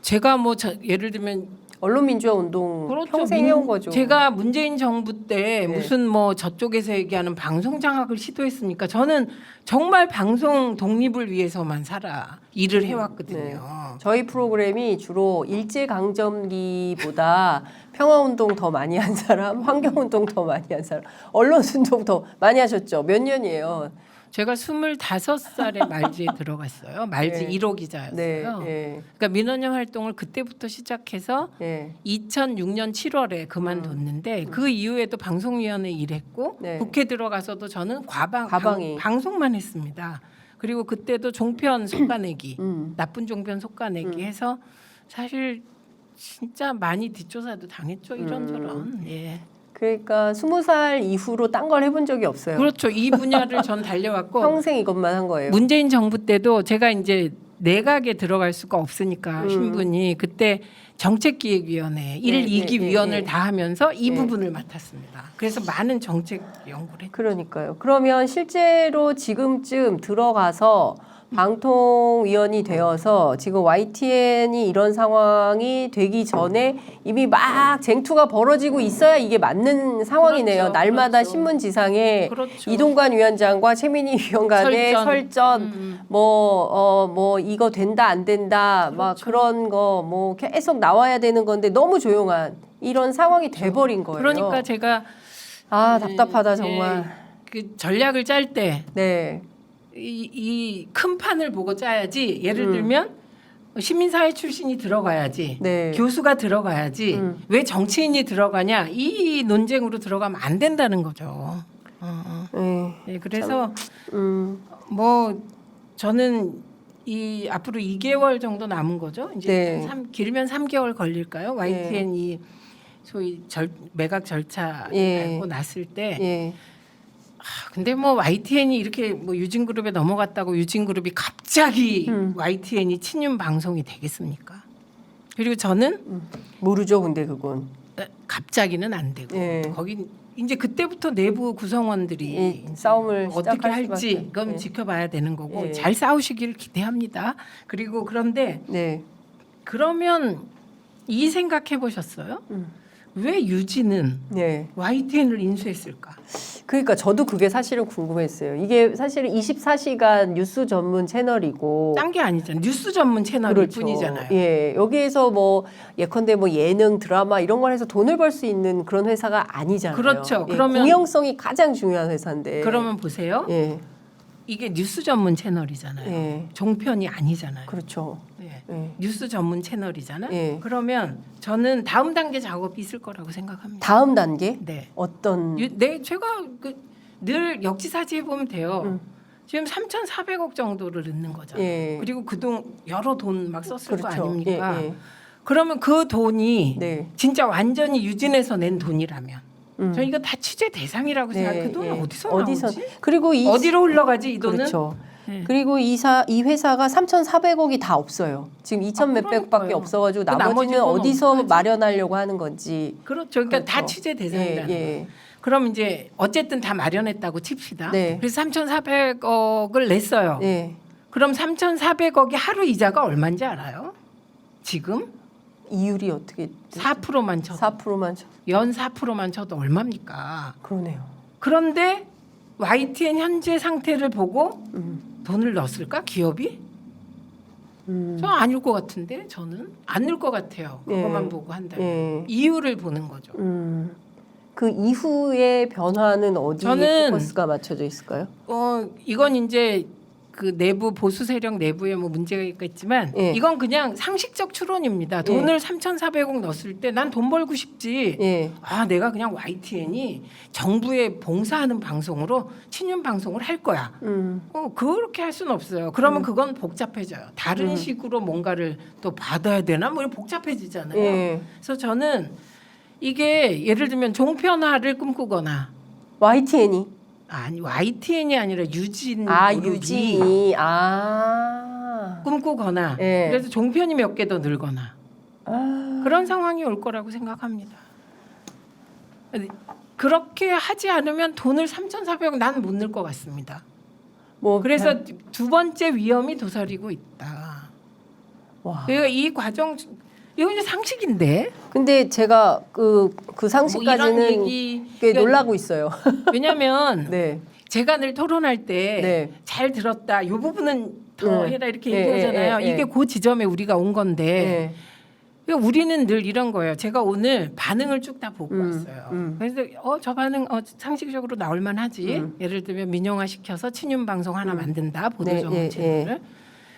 S2: 제가 뭐 예를 들면
S1: 언론민주화 운동
S2: 그렇죠.
S1: 평생 해온 거죠.
S2: 제가 문재인 정부 때
S1: 네.
S2: 무슨 뭐 저쪽에서 얘기하는 방송 장악을 시도했습니까? 저는 정말 방송 독립을 위해서만 일을 해왔거든요.
S1: 저희 프로그램이 주로 일제강점기보다 평화운동 더 많이 한 사람, 환경운동 더 많이 한 사람, 언론운동 더 많이 하셨죠. 몇 년이에요?
S2: 제가 25살에 말지에 들어갔어요. 말지
S1: 네.
S2: 1호 기자였어요.
S1: 네.
S2: 그러니까 민원영 활동을 그때부터 시작해서
S1: 네.
S2: 2006년 7월에 그만뒀는데 그 이후에도 방송위원회 일했고
S1: 네.
S2: 국회 들어가서도 저는
S1: 과방위.
S2: 방송만 했습니다. 그리고 그때도 종편 속가내기, 나쁜 종편 속가내기 해서 사실 진짜 많이 뒷조사도 당했죠. 이런저런. 예.
S1: 그러니까 20살 이후로 딴 걸 해본 적이 없어요.
S2: 그렇죠. 이 분야를 전 달려왔고
S1: 평생 이것만 한 거예요.
S2: 문재인 정부 때도 제가 이제 내각에 들어갈 수가 없으니까 신분이 그때 정책기획위원회 1, 2기 위원을 다 하면서 이 부분을 맡았습니다. 그래서 많은 정책 연구를 했죠.
S1: 그러니까요. 그러면 실제로 지금쯤 들어가서 방통위원이 되어서 지금 YTN이 이런 상황이 되기 전에 이미 막 쟁투가 벌어지고 있어야 이게 맞는 상황이네요.
S2: 그렇죠,
S1: 날마다
S2: 그렇죠.
S1: 신문지상에
S2: 그렇죠.
S1: 이동관 위원장과 최민희 위원 간의 설전, 뭐 이거 된다 안 된다 막 그런 거 뭐 계속 나와야 되는 건데 너무 조용한 이런 상황이 돼버린 거예요.
S2: 그러니까 제가
S1: 아 답답하다 정말.
S2: 그 전략을 짤 때
S1: 네.
S2: 이 큰 판을 보고 짜야지. 예를 들면 시민사회 출신이 들어가야지.
S1: 네.
S2: 교수가 들어가야지. 왜 정치인이 들어가냐. 이 논쟁으로 들어가면 안 된다는 거죠. 네, 그래서 뭐 저는 이 앞으로 2개월 정도 남은 거죠. 이제
S1: 네.
S2: 길면 3개월 걸릴까요? YTN이 소위 매각 절차
S1: 예.
S2: 알고 났을 때
S1: 예.
S2: 근데 뭐 YTN이 이렇게 뭐 유진그룹에 넘어갔다고 유진그룹이 갑자기 YTN이 친윤 방송이 되겠습니까? 그리고 저는
S1: 모르죠, 근데 그건.
S2: 갑자기는 안 되고
S1: 예.
S2: 거기 이제 그때부터 내부 구성원들이
S1: 이 싸움을
S2: 어떻게
S1: 시작할
S2: 할지
S1: 수밖에.
S2: 그건
S1: 예.
S2: 지켜봐야 되는 거고
S1: 예.
S2: 잘 싸우시기를 기대합니다. 그리고 그런데
S1: 네.
S2: 그러면 이 생각해 보셨어요? 왜 유지는
S1: 네.
S2: YTN을 인수했을까?
S1: 그러니까 저도 그게 사실은 궁금했어요. 이게 사실은 24시간 뉴스 전문 채널이고
S2: 딴 게 아니잖아요. 뉴스 전문 채널일
S1: 그렇죠.
S2: 뿐이잖아요.
S1: 예, 여기에서 뭐 예컨대 뭐 예능, 드라마 이런 걸 해서 돈을 벌 수 있는 그런 회사가 아니잖아요.
S2: 그렇죠.
S1: 예,
S2: 그러면-
S1: 공영성이 가장 중요한 회사인데.
S2: 그러면 보세요.
S1: 예,
S2: 이게 뉴스 전문 채널이잖아요.
S1: 예,
S2: 종편이 아니잖아요.
S1: 그렇죠.
S2: 예.
S1: 예.
S2: 뉴스 전문 채널이잖아.
S1: 예.
S2: 그러면 저는 다음 단계 작업이 있을 거라고 생각합니다.
S1: 다음 단계
S2: 네.
S1: 어떤?
S2: 제가 늘 역지사지해 보면 돼요. 지금 3,400억 정도를 넣는 거잖아요.
S1: 예.
S2: 그리고 그동 여러 돈 막 썼을 거
S1: 그렇죠.
S2: 아닙니까?
S1: 예, 예.
S2: 그러면 그 돈이
S1: 네.
S2: 진짜 완전히 유진해서 낸 돈이라면
S1: 음.
S2: 저 이거 다 취재 대상이라고 생각해요. 그 돈은 어디서 나오지?
S1: 그리고 이
S2: 어디로 흘러가지 이 돈은?
S1: 그렇죠.
S2: 네.
S1: 그리고 이 회사가 3,400억이 다 없어요. 지금 2,000 몇백밖에
S2: 그러니까요.
S1: 없어가지고
S2: 그
S1: 나머지는
S2: 나머지 건
S1: 어디서
S2: 어떡하지?
S1: 마련하려고 하는 건지.
S2: 그렇죠. 그러니까 다
S1: 그렇죠.
S2: 취재 대상이라는
S1: 예,
S2: 거예요.
S1: 예.
S2: 그럼 이제 어쨌든 다 마련했다고 칩시다.
S1: 네.
S2: 그래서 3,400억을 냈어요.
S1: 예.
S2: 그럼 3,400억이 하루 이자가 얼마인지 알아요? 지금
S1: 이율이 어떻게
S2: 4%만 쳐도
S1: 4%만
S2: 연 4%만 쳐도 얼마입니까?
S1: 그러네요.
S2: 그런데 YTN 현재 상태를 보고
S1: 음.
S2: 돈을 넣었을까 기업이?
S1: 음.
S2: 저 아닐 것 같은데 저는 안 넣을 것 같아요. 그것만
S1: 예.
S2: 보고 한다면
S1: 예.
S2: 이유를 보는 거죠.
S1: 그 이후의 변화는 어디에
S2: 저는-
S1: 포커스가 맞춰져 있을까요?
S2: 이건 이제 그 내부 보수 세력 내부에 뭐 문제가 있겠지만
S1: 예.
S2: 이건 그냥 상식적 추론입니다. 돈을 3,400억 넣었을 때 난 돈 벌고 싶지.
S1: 예.
S2: 아 내가 그냥 YTN이 정부에 봉사하는 방송으로 친윤 방송을 할 거야. 그렇게 할 수는 없어요. 그러면 그건 복잡해져요. 다른 식으로 뭔가를 또 받아야 되나 뭐 이런 복잡해지잖아요.
S1: 예.
S2: 그래서 저는 이게 예를 들면 종편화를 꿈꾸거나
S1: YTN이
S2: 아니 YTN이 아니라 유진 그룹이
S1: 유진이
S2: 꿈꾸거나
S1: 예.
S2: 그래서 종편이 몇 개 더 늘거나 그런 상황이 올 거라고 생각합니다. 그렇게 하지 않으면 돈을 3,400억 난 못 넣을 것 같습니다.
S1: 뭐
S2: 그래서 두 번째 위험이 도사리고 있다.
S1: 와.
S2: 그러니까 이 과정 이거 이제 상식인데
S1: 근데 제가 그
S2: 뭐 이런
S1: 상식까지는
S2: 얘기
S1: 꽤 놀라고 있어요.
S2: 왜냐하면
S1: 네.
S2: 제가 늘 토론할 때 잘
S1: 네.
S2: 들었다. 이 부분은 더
S1: 네.
S2: 해라 이렇게
S1: 예,
S2: 얘기하잖아요.
S1: 예, 예, 예.
S2: 이게 그 지점에 우리가 온 건데
S1: 네.
S2: 그러니까 우리는 늘 이런 거예요. 제가 오늘 반응을 쭉 다 보고 왔어요. 그래서 저 반응 상식적으로 나올 만하지. 예를 들면 민영화 시켜서 친윤 방송 하나 만든다. 보도
S1: 네,
S2: 전문
S1: 예,
S2: 채널을.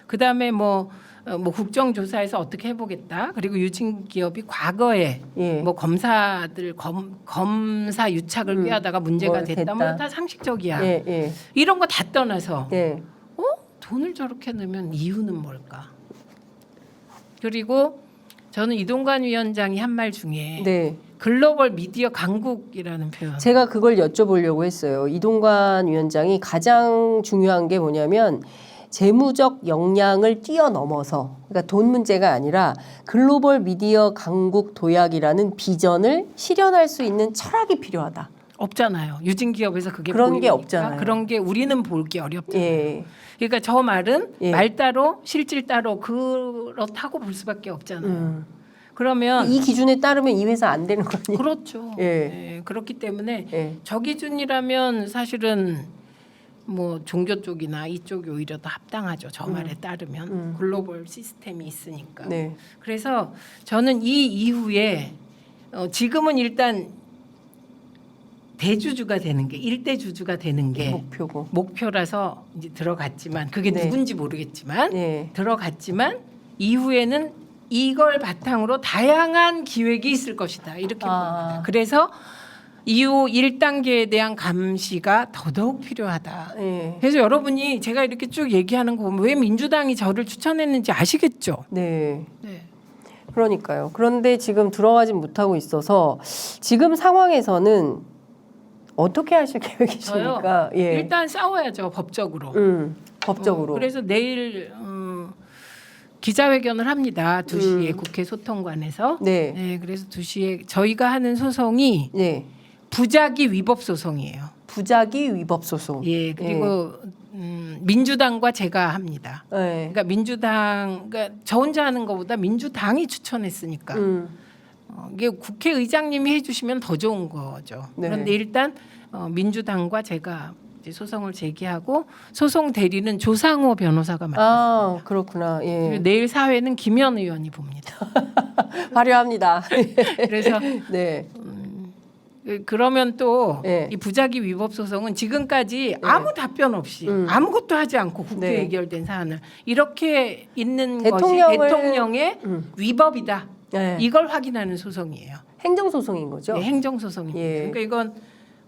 S2: 그다음에 뭐 국정조사에서 어떻게 해보겠다. 그리고 유진 기업이 과거에
S1: 예.
S2: 뭐 검사들 검사 유착을 꾀하다가 문제가
S1: 뭐
S2: 됐다. 뭐
S1: 됐다.
S2: 다 상식적이야.
S1: 예, 예.
S2: 이런 거 다 떠나서
S1: 예.
S2: 돈을 저렇게 넣으면 이유는 뭘까? 그리고 저는 이동관 위원장이 한 말 중에
S1: 네.
S2: 글로벌 미디어 강국이라는 표현.
S1: 제가 그걸 여쭤보려고 했어요. 이동관 위원장이 가장 중요한 게 뭐냐면 재무적 역량을 뛰어넘어서 그러니까 돈 문제가 아니라 글로벌 미디어 강국 도약이라는 비전을 실현할 수 있는 철학이 필요하다.
S2: 없잖아요. 유진 기업에서 그게
S1: 그런 게
S2: 보이니까.
S1: 없잖아요.
S2: 그런 게 우리는 보기 어렵잖아요.
S1: 예.
S2: 그러니까 저 말은
S1: 예.
S2: 말 따로 실질 따로 그렇다고 볼 수밖에 없잖아요. 그러면
S1: 이 기준에 따르면 이 회사 안 되는 거 아니에요?
S2: 그렇죠.
S1: 예.
S2: 예, 그렇기 때문에
S1: 예.
S2: 저 기준이라면 사실은 뭐 종교 쪽이나 이쪽이 오히려 더 합당하죠. 저 말에 따르면 글로벌 시스템이 있으니까.
S1: 네.
S2: 그래서 저는 이 이후에 지금은 일단 대주주가 되는 게 일대주주가 되는 게
S1: 목표고.
S2: 목표라서 이제 들어갔지만 그게
S1: 네.
S2: 누군지 모르겠지만
S1: 예.
S2: 들어갔지만 이후에는 이걸 바탕으로 다양한 기획이 있을 것이다 이렇게 봅니다. 그래서 이후 1단계에 대한 감시가 더더욱 필요하다.
S1: 예.
S2: 그래서 여러분이 제가 이렇게 쭉 얘기하는 거 보면 왜 민주당이 저를 추천했는지 아시겠죠?
S1: 네.
S2: 네.
S1: 그러니까요. 그런데 지금 들어가지 못하고 있어서 지금 상황에서는 어떻게 하실 계획이십니까? 예.
S2: 일단 싸워야죠 법적으로.
S1: 법적으로.
S2: 그래서 내일 기자회견을 합니다. 2시에 국회 소통관에서.
S1: 네.
S2: 네, 그래서 2시에 저희가 하는 소송이
S1: 네.
S2: 부작위 위법 소송이에요.
S1: 부작위 위법 소송.
S2: 예, 그리고 민주당과 제가 합니다.
S1: 네.
S2: 그러니까 민주당, 그러니까 저 혼자 하는 것보다 민주당이 추천했으니까 이게 국회의장님이 해주시면 더 좋은 거죠.
S1: 네.
S2: 그런데 일단 민주당과 제가 이제 소송을 제기하고 소송 대리는 조상호 변호사가 맡았어요.
S1: 아, 그렇구나.
S2: 그리고
S1: 예.
S2: 내일 사회는 김현 의원이 봅니다.
S1: 화려합니다.
S2: 그래서
S1: 네.
S2: 그러면 또 이
S1: 네.
S2: 부작위 위법 소송은 지금까지 아무 답변 없이 아무것도 하지 않고 국회
S1: 네.
S2: 해결된 사안을 이렇게 있는
S1: 대통령을-
S2: 것이 대통령의 위법이다.
S1: 네.
S2: 이걸 확인하는 소송이에요.
S1: 행정소송인 거죠?
S2: 네, 행정소송입니다.
S1: 예.
S2: 그러니까 이건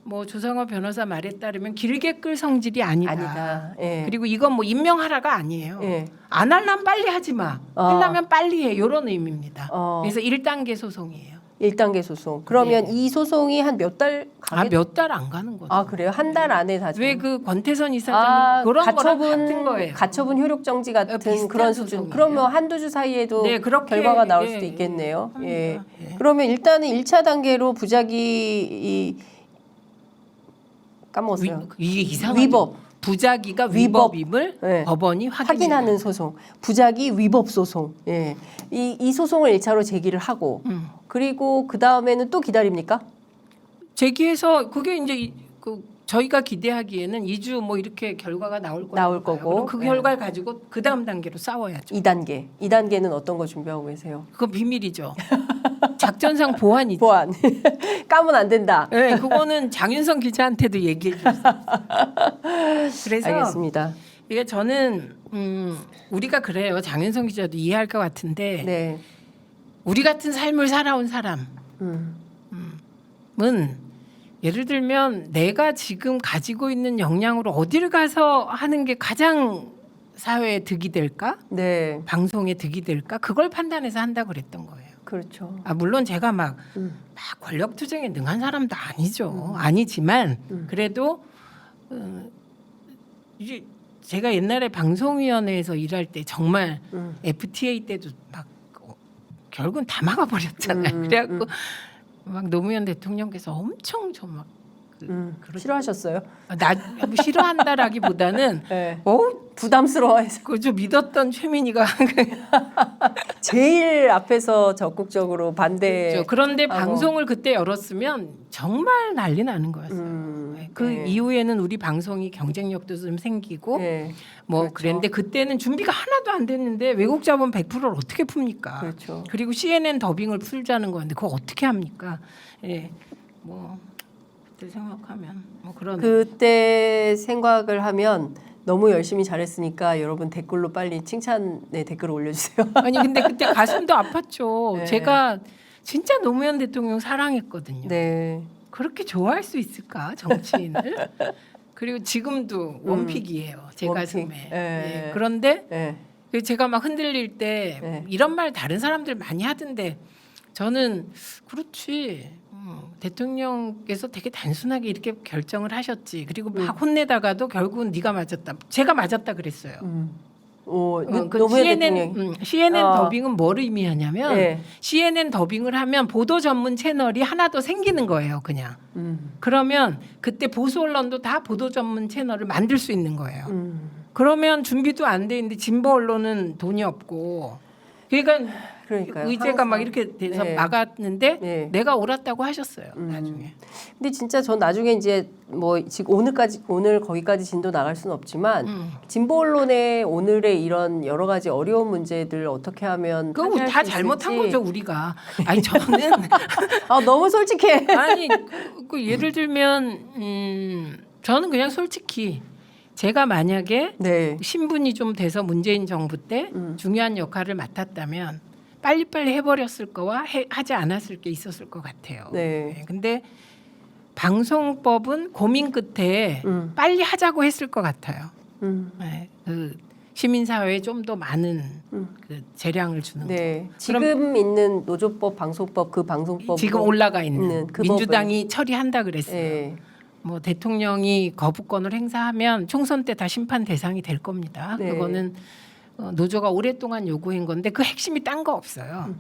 S2: 뭐 조상호 변호사 말에 따르면 길게 끌 성질이 아니다.
S1: 아니다. 예.
S2: 그리고 이건 뭐 임명하라가 아니에요.
S1: 예.
S2: 안 하려면 빨리 하지 마. 하려면 빨리 해. 이런 의미입니다.
S1: 어.
S2: 그래서 1단계 소송이에요.
S1: 1단계 소송. 그러면 이 소송이 한 몇 달 가게?
S2: 몇 달 안 가는 거죠.
S1: 아, 그래요? 한 달 안에 다
S2: 왜 그 권태선 이사장이 그런 거랑 같은 거예요.
S1: 가처분 효력 정지 같은
S2: 비슷한
S1: 그런 수준.
S2: 소송이에요.
S1: 그러면 한두 주 사이에도
S2: 네, 그렇게,
S1: 결과가 나올
S2: 예,
S1: 수도 있겠네요.
S2: 합니다.
S1: 예.
S2: 예.
S1: 그러면 일단은 1차 단계로 부작위 까먹었어요.
S2: 이게 이상하죠.
S1: 위법.
S2: 부작위가
S1: 위법.
S2: 위법임을
S1: 네.
S2: 법원이
S1: 확인하는 소송. 부작위 위법 소송. 예. 이 소송을 1차로 제기를 하고 그리고 그다음에는 또 기다립니까?
S2: 제기해서 그게 이제 저희가 기대하기에는 2주 뭐 이렇게 결과가 나올
S1: 나올
S2: 거고
S1: 거고.
S2: 그
S1: 네.
S2: 결과를 가지고 그 다음 단계로 싸워야죠.
S1: 2단계. 2단계는 어떤 거 준비하고 계세요?
S2: 그건 비밀이죠. 작전상 보안이죠.
S1: 보안. 까면 안 된다.
S2: 네, 그거는 장윤성 기자한테도 얘기해 줬어요. 그래서
S1: 알겠습니다.
S2: 이게 저는 우리가 그래요. 장윤성 기자도 이해할 것 같은데
S1: 네.
S2: 우리 같은 삶을 살아온 사람은 예를 들면 내가 지금 가지고 있는 역량으로 어디를 가서 하는 게 가장 사회에 득이 될까?
S1: 네.
S2: 방송에 득이 될까? 그걸 판단해서 한다고 그랬던 거예요.
S1: 그렇죠.
S2: 물론 제가 막 권력 투쟁에 능한 사람도 아니죠. 아니지만 그래도 이제 제가 옛날에 방송위원회에서 일할 때 정말 FTA 때도 막 결국은 다 막아버렸잖아요. 그래갖고 막 노무현 대통령께서 엄청 저막
S1: 싫어하셨어요?
S2: 뭐 싫어한다라기보다는
S1: 네. 부담스러워해서
S2: 그저 믿었던 최민희가
S1: 제일 앞에서 적극적으로 반대.
S2: 그렇죠. 그런데 방송을 그때 열었으면 정말 난리 나는 거였어요. 그
S1: 네.
S2: 이후에는 우리 방송이 경쟁력도 좀 생기고
S1: 네.
S2: 뭐
S1: 그렇죠.
S2: 그랬는데 그때는 준비가 하나도 안 됐는데 외국 자본 100%를 어떻게 풉니까?
S1: 그렇죠.
S2: 그리고 CNN 더빙을 풀자는 건데 그거 어떻게 합니까? 예, 뭐 그때 생각하면 뭐 그런.
S1: 그때 생각을 하면 너무 열심히 잘했으니까 여러분 댓글로 빨리 칭찬의 댓글을 올려주세요.
S2: 아니 근데 그때 가슴도 아팠죠.
S1: 네.
S2: 제가 진짜 노무현 대통령 사랑했거든요.
S1: 네.
S2: 그렇게 좋아할 수 있을까 정치인을? 그리고 지금도 원픽이에요. 제
S1: 원픽.
S2: 가슴에.
S1: 예.
S2: 예. 그런데
S1: 네.
S2: 제가 막 흔들릴 때
S1: 네.
S2: 이런 말 다른 사람들 많이 하던데 저는 그렇지. 대통령께서 되게 단순하게 이렇게 결정을 하셨지. 그리고 막 혼내다가도 결국은 네가 맞았다. 제가 맞았다 그랬어요. 그
S1: 노무현 대통령이.
S2: CNN 더빙은 뭘 의미하냐면
S1: 네.
S2: CNN 더빙을 하면 보도 전문 채널이 하나 더 생기는 거예요. 그냥. 그러면 그때 보수 언론도 다 보도 전문 채널을 만들 수 있는 거예요. 그러면 준비도 안 돼 있는데 진보 언론은 돈이 없고
S1: 그러니까요.
S2: 의제가 막 이렇게 돼서
S1: 네.
S2: 막았는데
S1: 네.
S2: 내가 옳았다고 하셨어요. 나중에.
S1: 근데 진짜 전 나중에 이제 뭐 지금 오늘 거기까지 진도 나갈 수는 없지만 진보 언론의 오늘의 이런 여러 가지 어려운 문제들 어떻게 하면
S2: 그거
S1: 타개할
S2: 다
S1: 수
S2: 잘못한
S1: 있을지.
S2: 거죠 우리가. 아니 저는
S1: 너무 솔직해.
S2: 아니 그 예를 들면 저는 그냥 솔직히 제가 만약에
S1: 네.
S2: 신분이 좀 돼서 문재인 정부 때 중요한 역할을 맡았다면 빨리빨리 해버렸을 거와 하지 않았을 게 있었을 것 같아요.
S1: 네.
S2: 근데 방송법은 고민 끝에 빨리 하자고 했을 것 같아요. 네, 그 시민사회에 좀 더 많은 그 재량을 주는
S1: 네. 지금 있는 노조법, 방송법 그 방송법
S2: 지금 올라가 있는
S1: 그
S2: 민주당이 처리한다 그랬어요.
S1: 네.
S2: 뭐 대통령이 거부권을 행사하면 총선 때 다 심판 대상이 될 겁니다.
S1: 네.
S2: 그거는 노조가 오랫동안 요구한 건데 그 핵심이 딴 거 없어요.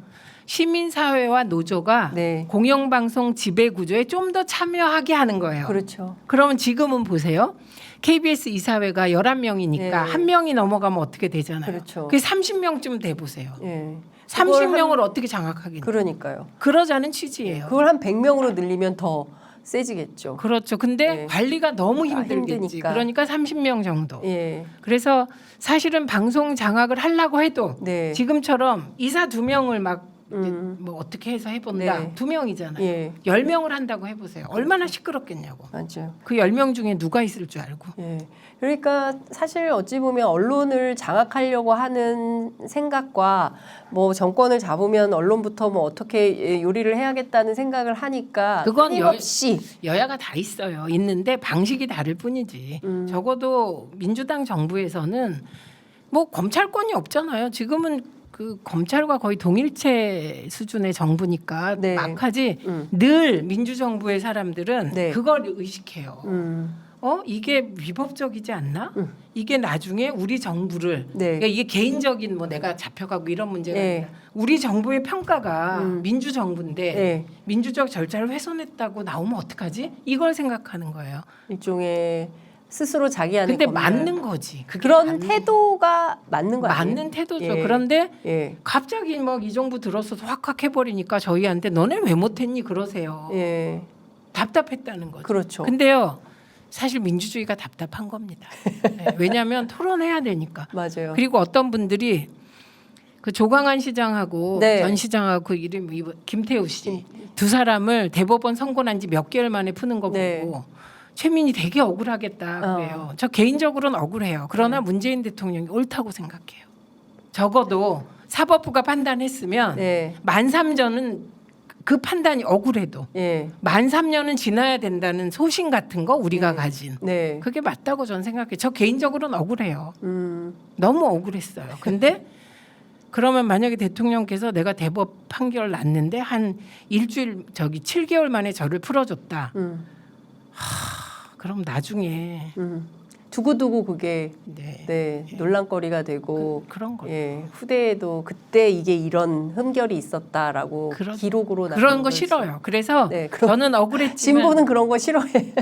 S2: 시민사회와 노조가
S1: 네.
S2: 공영방송 지배구조에 좀 더 참여하게 하는 거예요.
S1: 그렇죠.
S2: 그러면 지금은 보세요. KBS 이사회가 11명이니까
S1: 네.
S2: 한 명이 넘어가면 어떻게 되잖아요.
S1: 그렇죠.
S2: 그게 30명쯤 돼 보세요.
S1: 예.
S2: 30명을 어떻게 장악하겠냐.
S1: 그러니까요.
S2: 그러자는 취지예요.
S1: 그걸 한 100명으로 늘리면 더 세지겠죠.
S2: 그렇죠. 근데
S1: 네.
S2: 관리가 너무 힘들겠지.
S1: 힘드니까.
S2: 그러니까 30명 정도.
S1: 예.
S2: 그래서 사실은 방송 장악을 하려고 해도
S1: 네.
S2: 지금처럼 이사 2명을 막 이제
S1: 음.
S2: 뭐 어떻게 해서 해본다.
S1: 네.
S2: 2명이잖아요.
S1: 예.
S2: 10명을 한다고 해보세요. 얼마나 시끄럽겠냐고.
S1: 맞아요.
S2: 그 10명 중에 누가 있을 줄 알고.
S1: 예. 그러니까 사실 어찌 보면 언론을 장악하려고 하는 생각과 뭐 정권을 잡으면 언론부터 뭐 어떻게 요리를 해야겠다는 생각을 하니까
S2: 그건
S1: 끊임없이
S2: 여야가 다 있어요. 있는데 방식이 다를 뿐이지. 적어도 민주당 정부에서는 뭐 검찰권이 없잖아요. 지금은 그 검찰과 거의 동일체 수준의 정부니까
S1: 네.
S2: 막하지. 늘 민주정부의 사람들은
S1: 네.
S2: 그걸 의식해요. 이게 위법적이지 않나? 이게 나중에 우리 정부를
S1: 네.
S2: 그러니까 이게 개인적인 뭐 내가 잡혀가고 이런 문제가
S1: 네.
S2: 아니라 우리 정부의 평가가 민주정부인데
S1: 네.
S2: 민주적 절차를 훼손했다고 나오면 어떡하지? 이걸 생각하는 거예요.
S1: 일종의 스스로 자기 안에
S2: 근데
S1: 검열.
S2: 맞는 거지. 그게
S1: 그런
S2: 맞는
S1: 태도가 맞는 거 아니에요?
S2: 맞는 태도죠.
S1: 예.
S2: 그런데
S1: 예.
S2: 갑자기 막 이 정부 들어서서 확확 해버리니까 저희한테 너네 왜 못했니 그러세요.
S1: 예.
S2: 답답했다는 거죠.
S1: 그렇죠.
S2: 근데요. 사실 민주주의가 답답한 겁니다. 네, 왜냐하면 토론해야 되니까.
S1: 맞아요.
S2: 그리고 어떤 분들이 그 조광한 시장하고
S1: 네.
S2: 전 시장하고 그 이름이 김태우 씨 두 사람을 대법원 선고 난 지 몇 개월 만에 푸는 거 보고
S1: 네.
S2: 최민희 되게 억울하겠다 그래요. 저 개인적으로는 억울해요. 그러나 문재인 대통령이 옳다고 생각해요. 적어도 사법부가 판단했으면
S1: 네.
S2: 만 3년은 그 판단이 억울해도
S1: 예.
S2: 만 3년은 지나야 된다는 소신 같은 거 우리가 가진
S1: 네.
S2: 그게 맞다고 저는 생각해요. 저 개인적으로는 억울해요.
S1: 음.
S2: 너무 억울했어요. 근데 그러면 만약에 대통령께서 내가 대법 판결 났는데 한 일주일 7개월 만에 저를 풀어줬다. 그럼 나중에
S1: 두고두고 그게
S2: 네.
S1: 논란거리가 되고
S2: 그런 거
S1: 예, 후대에도 그때 이게 이런 흠결이 있었다라고 기록으로
S2: 그런
S1: 남는
S2: 거
S1: 걸
S2: 싫어요. 그래서
S1: 네, 그럼
S2: 저는 억울했지만
S1: 진보는 그런 거 싫어해.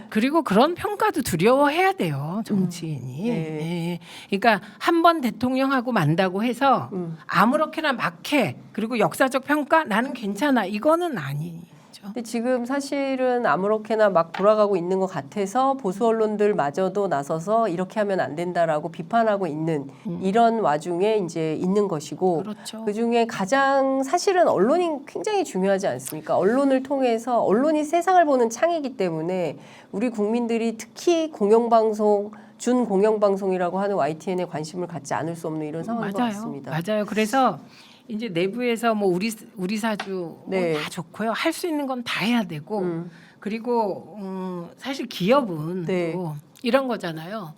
S2: 그리고 그런 평가도 두려워해야 돼요 정치인이.
S1: 네.
S2: 예. 그러니까 한 번 대통령하고 만다고 해서 아무렇게나 막해 그리고 역사적 평가 나는 괜찮아 이거는 아니죠.
S1: 근데 지금 사실은 아무렇게나 막 돌아가고 있는 것 같아서 보수 언론들마저도 나서서 이렇게 하면 안 된다라고 비판하고 있는 이런 와중에 이제 있는 것이고
S2: 그렇죠.
S1: 그 중에 가장 사실은 언론이 굉장히 중요하지 않습니까? 언론을 통해서 언론이 세상을 보는 창이기 때문에 우리 국민들이 특히 공영방송 준공영방송이라고 하는 YTN에 관심을 갖지 않을 수 없는 이런 상황인 것 같습니다.
S2: 맞아요. 그래서 이제 내부에서 뭐 우리 사주
S1: 네.
S2: 다 좋고요. 할 수 있는 건 다 해야 되고 그리고 사실 기업은
S1: 네.
S2: 또 이런 거잖아요.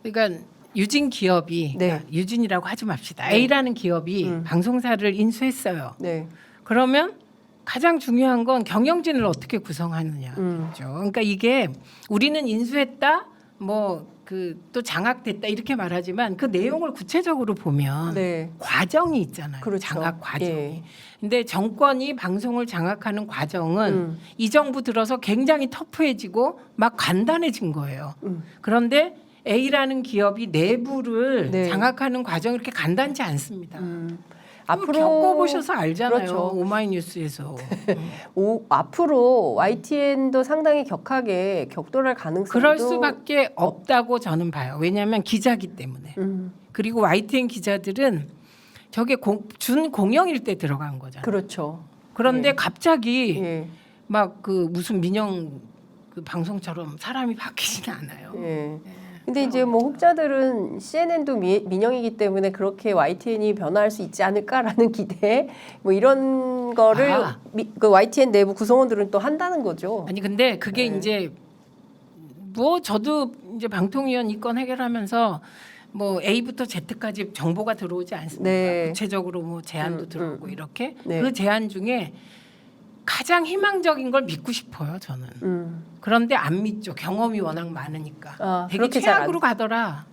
S2: 그러니까 유진 기업이
S1: 네.
S2: 그러니까 유진이라고 하지 맙시다. A라는 기업이 방송사를 인수했어요.
S1: 네.
S2: 그러면 가장 중요한 건 경영진을 어떻게 구성하느냐죠. 그러니까 이게 우리는 인수했다, 뭐 그 또 장악됐다 이렇게 말하지만 그 내용을 구체적으로 보면
S1: 네.
S2: 과정이 있잖아요.
S1: 그렇죠.
S2: 장악 과정이.
S1: 예.
S2: 근데 정권이 방송을 장악하는 과정은 이 정부 들어서 굉장히 터프해지고 막 간단해진 거예요. 그런데 A라는 기업이 내부를
S1: 네.
S2: 장악하는 과정이 그렇게 간단치 않습니다.
S1: 앞으로
S2: 겪어보셔서 알잖아요.
S1: 그렇죠.
S2: 오마이뉴스에서.
S1: 앞으로 YTN도 상당히 격하게 격돌할 가능성도
S2: 그럴 수밖에 없다고 저는 봐요. 왜냐하면 기자기 때문에. 그리고 YTN 기자들은 저게 준공영일 때 들어간 거잖아요.
S1: 그렇죠.
S2: 그런데
S1: 예.
S2: 갑자기
S1: 예.
S2: 막 그 무슨 민영 그 방송처럼 사람이 바뀌지는 않아요.
S1: 예. 근데 이제 뭐 혹자들은 CNN도 민영이기 때문에 그렇게 YTN이 변화할 수 있지 않을까라는 기대 뭐 이런 거를 그 YTN 내부 구성원들은 또 한다는 거죠.
S2: 아니 근데 그게
S1: 네.
S2: 이제 뭐 저도 이제 방통위원 이권 해결하면서 뭐 A부터 Z까지 정보가 들어오지 않습니까?
S1: 네.
S2: 구체적으로 뭐 제안도 들어오고 이렇게
S1: 네.
S2: 그 제안 중에 가장 희망적인 걸 믿고 싶어요 저는. 그런데 안 믿죠. 경험이 워낙 많으니까. 되게
S1: 그렇게 잘
S2: 최악으로 가더라.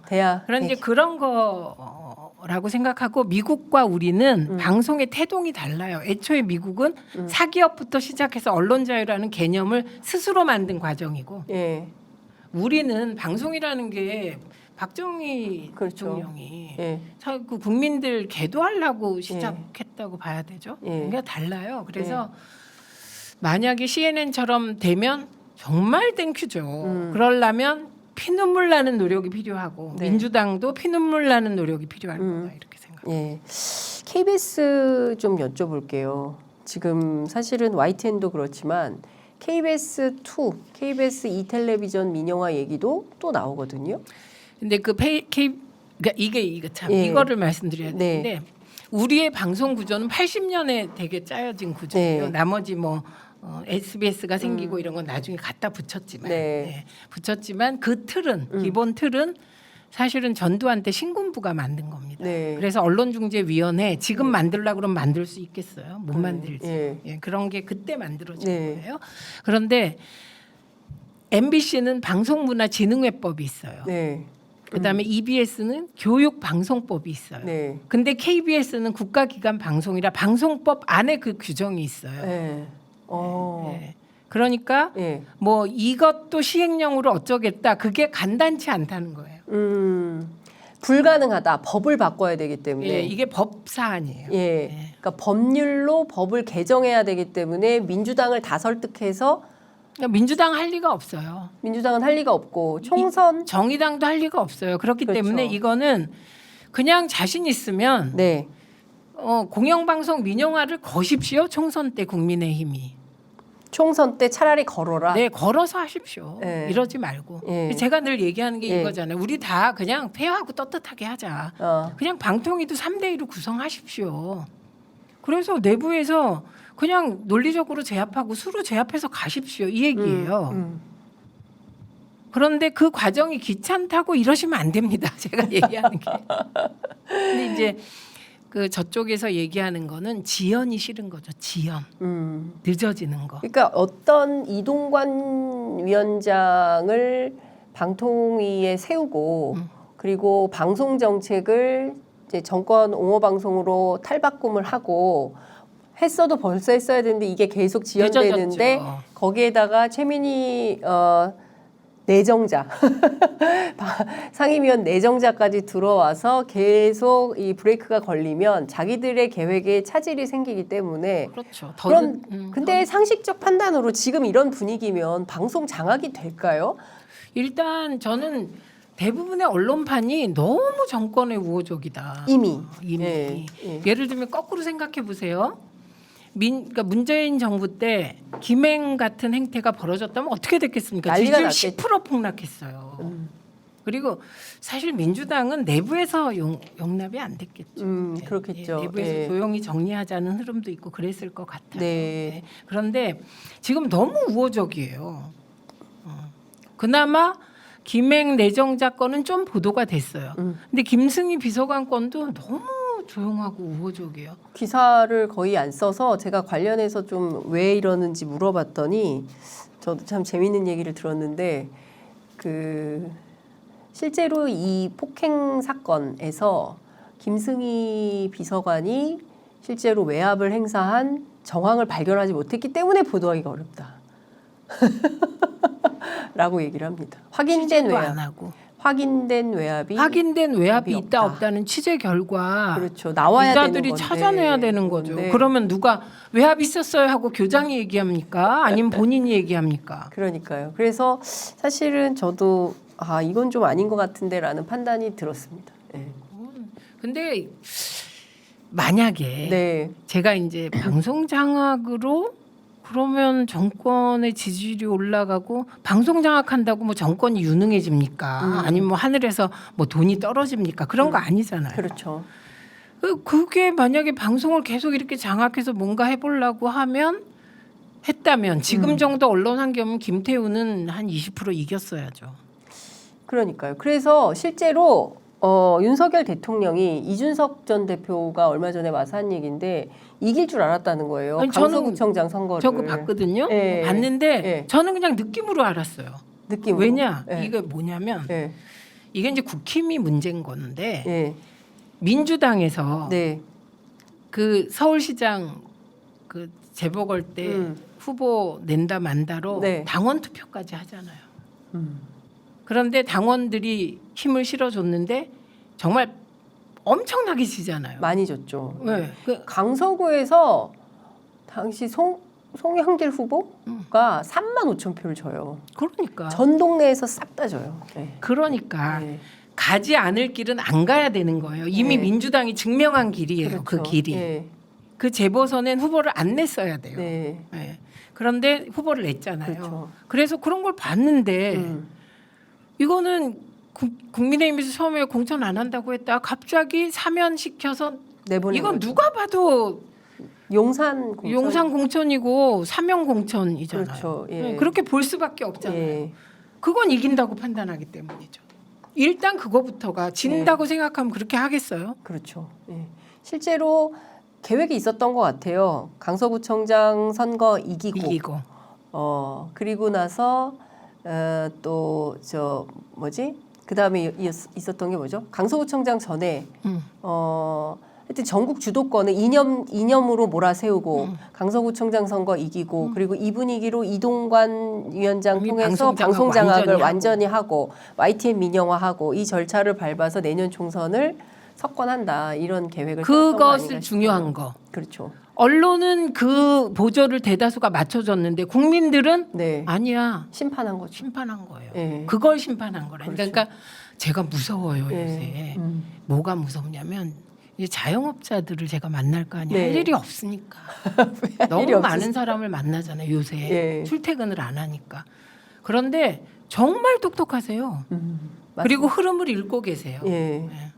S1: 돼야.
S2: 그런데 그런 거라고 생각하고 미국과 우리는 방송의 태동이 달라요. 애초에 미국은 사기업부터 시작해서 언론 자유라는 개념을 스스로 만든 과정이고
S1: 예.
S2: 우리는 방송이라는 게 박정희
S1: 그렇죠.
S2: 대통령이
S1: 예.
S2: 그 국민들 계도하려고 시작했다고 봐야 되죠.
S1: 예.
S2: 그러니까 달라요. 그래서 만약에 CNN처럼 되면 정말 땡큐죠. 그러려면 피눈물 나는 노력이 필요하고
S1: 네.
S2: 민주당도 피눈물 나는 노력이 필요할 거다 이렇게 생각합니다.
S1: 예. KBS 좀 여쭤볼게요. 지금 사실은 YTN도 그렇지만 KBS2, KBS 2텔레비전 민영화 얘기도 또 나오거든요.
S2: 근데 그러니까 이게 참
S1: 예.
S2: 이거를 말씀드려야
S1: 네.
S2: 되는데 우리의 방송 구조는 80년에 되게 짜여진 구조예요.
S1: 네.
S2: 나머지 뭐 SBS가 생기고 이런 건 나중에 갖다 붙였지만
S1: 네.
S2: 붙였지만 그 틀은 기본 틀은 사실은 전두환 때 신군부가 만든 겁니다.
S1: 네.
S2: 그래서 언론중재위원회 지금 만들려고 그러면 만들 수 있겠어요? 못 만들지.
S1: 예.
S2: 예, 그런 게 그때 만들어진
S1: 네.
S2: 거예요. 그런데 MBC는 방송문화진흥회법이 있어요.
S1: 네.
S2: 그다음에 EBS는 교육방송법이 있어요.
S1: 네.
S2: 근데 KBS는 국가기관 방송이라 방송법 안에 그 규정이 있어요.
S1: 네.
S2: 예. 그러니까
S1: 예.
S2: 뭐 이것도 시행령으로 어쩌겠다 그게 간단치 않다는 거예요.
S1: 불가능하다. 법을 바꿔야 되기 때문에.
S2: 예, 이게 법 사안이에요.
S1: 예. 그러니까 법률로 법을 개정해야 되기 때문에 민주당을 다 설득해서
S2: 그러니까 민주당 할 리가 없어요.
S1: 민주당은 할 리가 없고 총선
S2: 정의당도 할 리가 없어요. 그렇기
S1: 그렇죠.
S2: 때문에 이거는 그냥 자신 있으면
S1: 네.
S2: 공영방송 민영화를 거십시오. 총선 때 국민의힘이.
S1: 총선 때 차라리 걸어라.
S2: 네, 걸어서 하십시오.
S1: 예.
S2: 이러지 말고.
S1: 예.
S2: 제가 늘 얘기하는 게
S1: 예.
S2: 이거잖아요. 우리 다 그냥 폐하고 떳떳하게 하자. 그냥 방통위도 3대2로 구성하십시오. 그래서 내부에서 그냥 논리적으로 제압하고 수로 제압해서 가십시오. 이 얘기예요. 그런데 그 과정이 귀찮다고 이러시면 안 됩니다. 제가 얘기하는 게. 근데 이제 그 저쪽에서 얘기하는 거는 지연이 싫은 거죠. 지연. 늦어지는 거.
S1: 그러니까 어떤 이동관 위원장을 방통위에 세우고 그리고 방송 정책을 이제 정권 옹호 방송으로 탈바꿈을 하고 했어도 벌써 했어야 되는데 이게 계속 지연되는데
S2: 늦어졌죠.
S1: 거기에다가 최민희 내정자 상임위원 내정자까지 들어와서 계속 이 브레이크가 걸리면 자기들의 계획에 차질이 생기기 때문에
S2: 그렇죠.
S1: 그럼 근데 상식적 판단으로 지금 이런 분위기면 방송 장악이 될까요?
S2: 일단 저는 대부분의 언론판이 너무 정권의 우호적이다.
S1: 이미.
S2: 이미.
S1: 예, 예.
S2: 예를 들면 거꾸로 생각해 보세요. 그러니까 문재인 정부 때 김행 같은 행태가 벌어졌다면 어떻게 됐겠습니까?
S1: 난리가
S2: 지지율
S1: 났겠죠.
S2: 10% 폭락했어요. 그리고 사실 민주당은 내부에서 용납이 안 됐겠죠.
S1: 그렇겠죠.
S2: 내부에서
S1: 예.
S2: 조용히 정리하자는 흐름도 있고 그랬을 것 같아요.
S1: 네.
S2: 그런데 지금 너무 우호적이에요. 그나마 김행 내정자 건은 좀 보도가 됐어요. 근데 김승희 비서관 건도 너무 조용하고 우호적이에요.
S1: 기사를 거의 안 써서 제가 관련해서 좀 왜 이러는지 물어봤더니 저도 참 재밌는 얘기를 들었는데 그 실제로 이 폭행 사건에서 김승희 비서관이 실제로 외압을 행사한 정황을 발견하지 못했기 때문에 보도하기가 어렵다. 라고 얘기를 합니다. 확인된
S2: 취재도
S1: 외압.
S2: 안 하고.
S1: 확인된 외압이
S2: 확인된 외압이
S1: 없다.
S2: 있다 없다는 취재 결과
S1: 그렇죠. 나와야 되는
S2: 기자들이
S1: 건데.
S2: 찾아내야 되는 거죠.
S1: 네.
S2: 그러면 누가 외압 있었어요 하고 교장이 얘기합니까? 아니면 본인이 얘기합니까?
S1: 그러니까요. 그래서 사실은 저도 이건 좀 아닌 것 같은데라는 판단이 들었습니다. 네.
S2: 근데 만약에
S1: 네.
S2: 제가 이제 방송 장악으로 그러면 정권의 지지율이 올라가고 방송 장악한다고 뭐 정권이 유능해집니까? 아니면 뭐 하늘에서 뭐 돈이 떨어집니까? 그런 거 아니잖아요.
S1: 그렇죠.
S2: 그게 만약에 방송을 계속 이렇게 장악해서 뭔가 해보려고 했다면 지금 정도 언론 환경은 김태우는 한 20% 이겼어야죠.
S1: 그러니까요. 그래서 실제로 윤석열 대통령이 이준석 전 대표가 얼마 전에 와서 한 얘기인데 이길 줄 알았다는 거예요.
S2: 아니, 저는
S1: 강서구청장 선거를.
S2: 저거 봤거든요.
S1: 예.
S2: 봤는데
S1: 예.
S2: 저는 그냥 느낌으로 알았어요.
S1: 느낌으로.
S2: 왜냐?
S1: 예.
S2: 이게 뭐냐면
S1: 예.
S2: 이게 이제 국힘이 문제인 건데
S1: 예.
S2: 민주당에서
S1: 네.
S2: 그 서울시장 그 재보궐 때 후보 낸다 만다로
S1: 네.
S2: 당원 투표까지 하잖아요. 그런데 당원들이 힘을 실어줬는데 정말 엄청나게 지잖아요.
S1: 많이 줬죠.
S2: 네.
S1: 강서구에서 당시 송영길 후보가 35,000표를 줘요.
S2: 그러니까.
S1: 전 동네에서 싹 다 줘요. 네.
S2: 그러니까
S1: 네.
S2: 가지 않을 길은 안 가야 되는 거예요. 이미
S1: 네.
S2: 민주당이 증명한 길이에요. 그
S1: 그렇죠.
S2: 길이.
S1: 네.
S2: 그 재보선엔 후보를 안 냈어야 돼요.
S1: 네.
S2: 네. 그런데 후보를 냈잖아요.
S1: 그렇죠.
S2: 그래서 그런 걸 봤는데 이거는 국민의힘에서 처음에 공천 안 한다고 했다. 갑자기 사면시켜서
S1: 내보낸
S2: 이건
S1: 거죠.
S2: 누가 봐도
S1: 용산 공천.
S2: 용산 공천이고 사면 공천이잖아요.
S1: 그렇죠. 예.
S2: 네, 그렇게 볼 수밖에 없잖아요.
S1: 예.
S2: 그건 이긴다고 판단하기 때문이죠. 일단 그거부터가 진다고 생각하면 그렇게 하겠어요?
S1: 그렇죠. 예. 실제로 계획이 있었던 것 같아요. 강서구청장 선거 이기고. 그리고 나서 또 저 뭐지? 그 다음에 있었던 게 뭐죠? 강서구청장 전에 하여튼 전국 주도권을 이념으로 몰아세우고 강서구청장 선거 이기고 그리고 이 분위기로 이동관 위원장
S2: 이미
S1: 통해서
S2: 방송
S1: 방송 장악을
S2: 장악을
S1: 완전히 하고 YTN 민영화하고 이 절차를 밟아서 내년 총선을 석권한다 이런 계획을 세웠던 거 아닌가
S2: 그것을
S1: 싶어요.
S2: 중요한 거.
S1: 그렇죠.
S2: 언론은 그 보조를 대다수가 맞춰줬는데 국민들은
S1: 네.
S2: 아니야.
S1: 심판한 거죠.
S2: 심판한 거예요.
S1: 예.
S2: 그걸 심판한 거라.
S1: 그렇죠.
S2: 그러니까 제가 무서워요
S1: 예.
S2: 요새. 뭐가 무섭냐면 이제 자영업자들을 제가 만날 거 아니에요.
S1: 네.
S2: 할 일이 없으니까.
S1: 일이
S2: 너무
S1: 없어서.
S2: 많은 사람을 만나잖아요 요새.
S1: 예.
S2: 출퇴근을 안 하니까. 그런데 정말 똑똑하세요. 그리고 흐름을 읽고 계세요.
S1: 예.
S2: 예.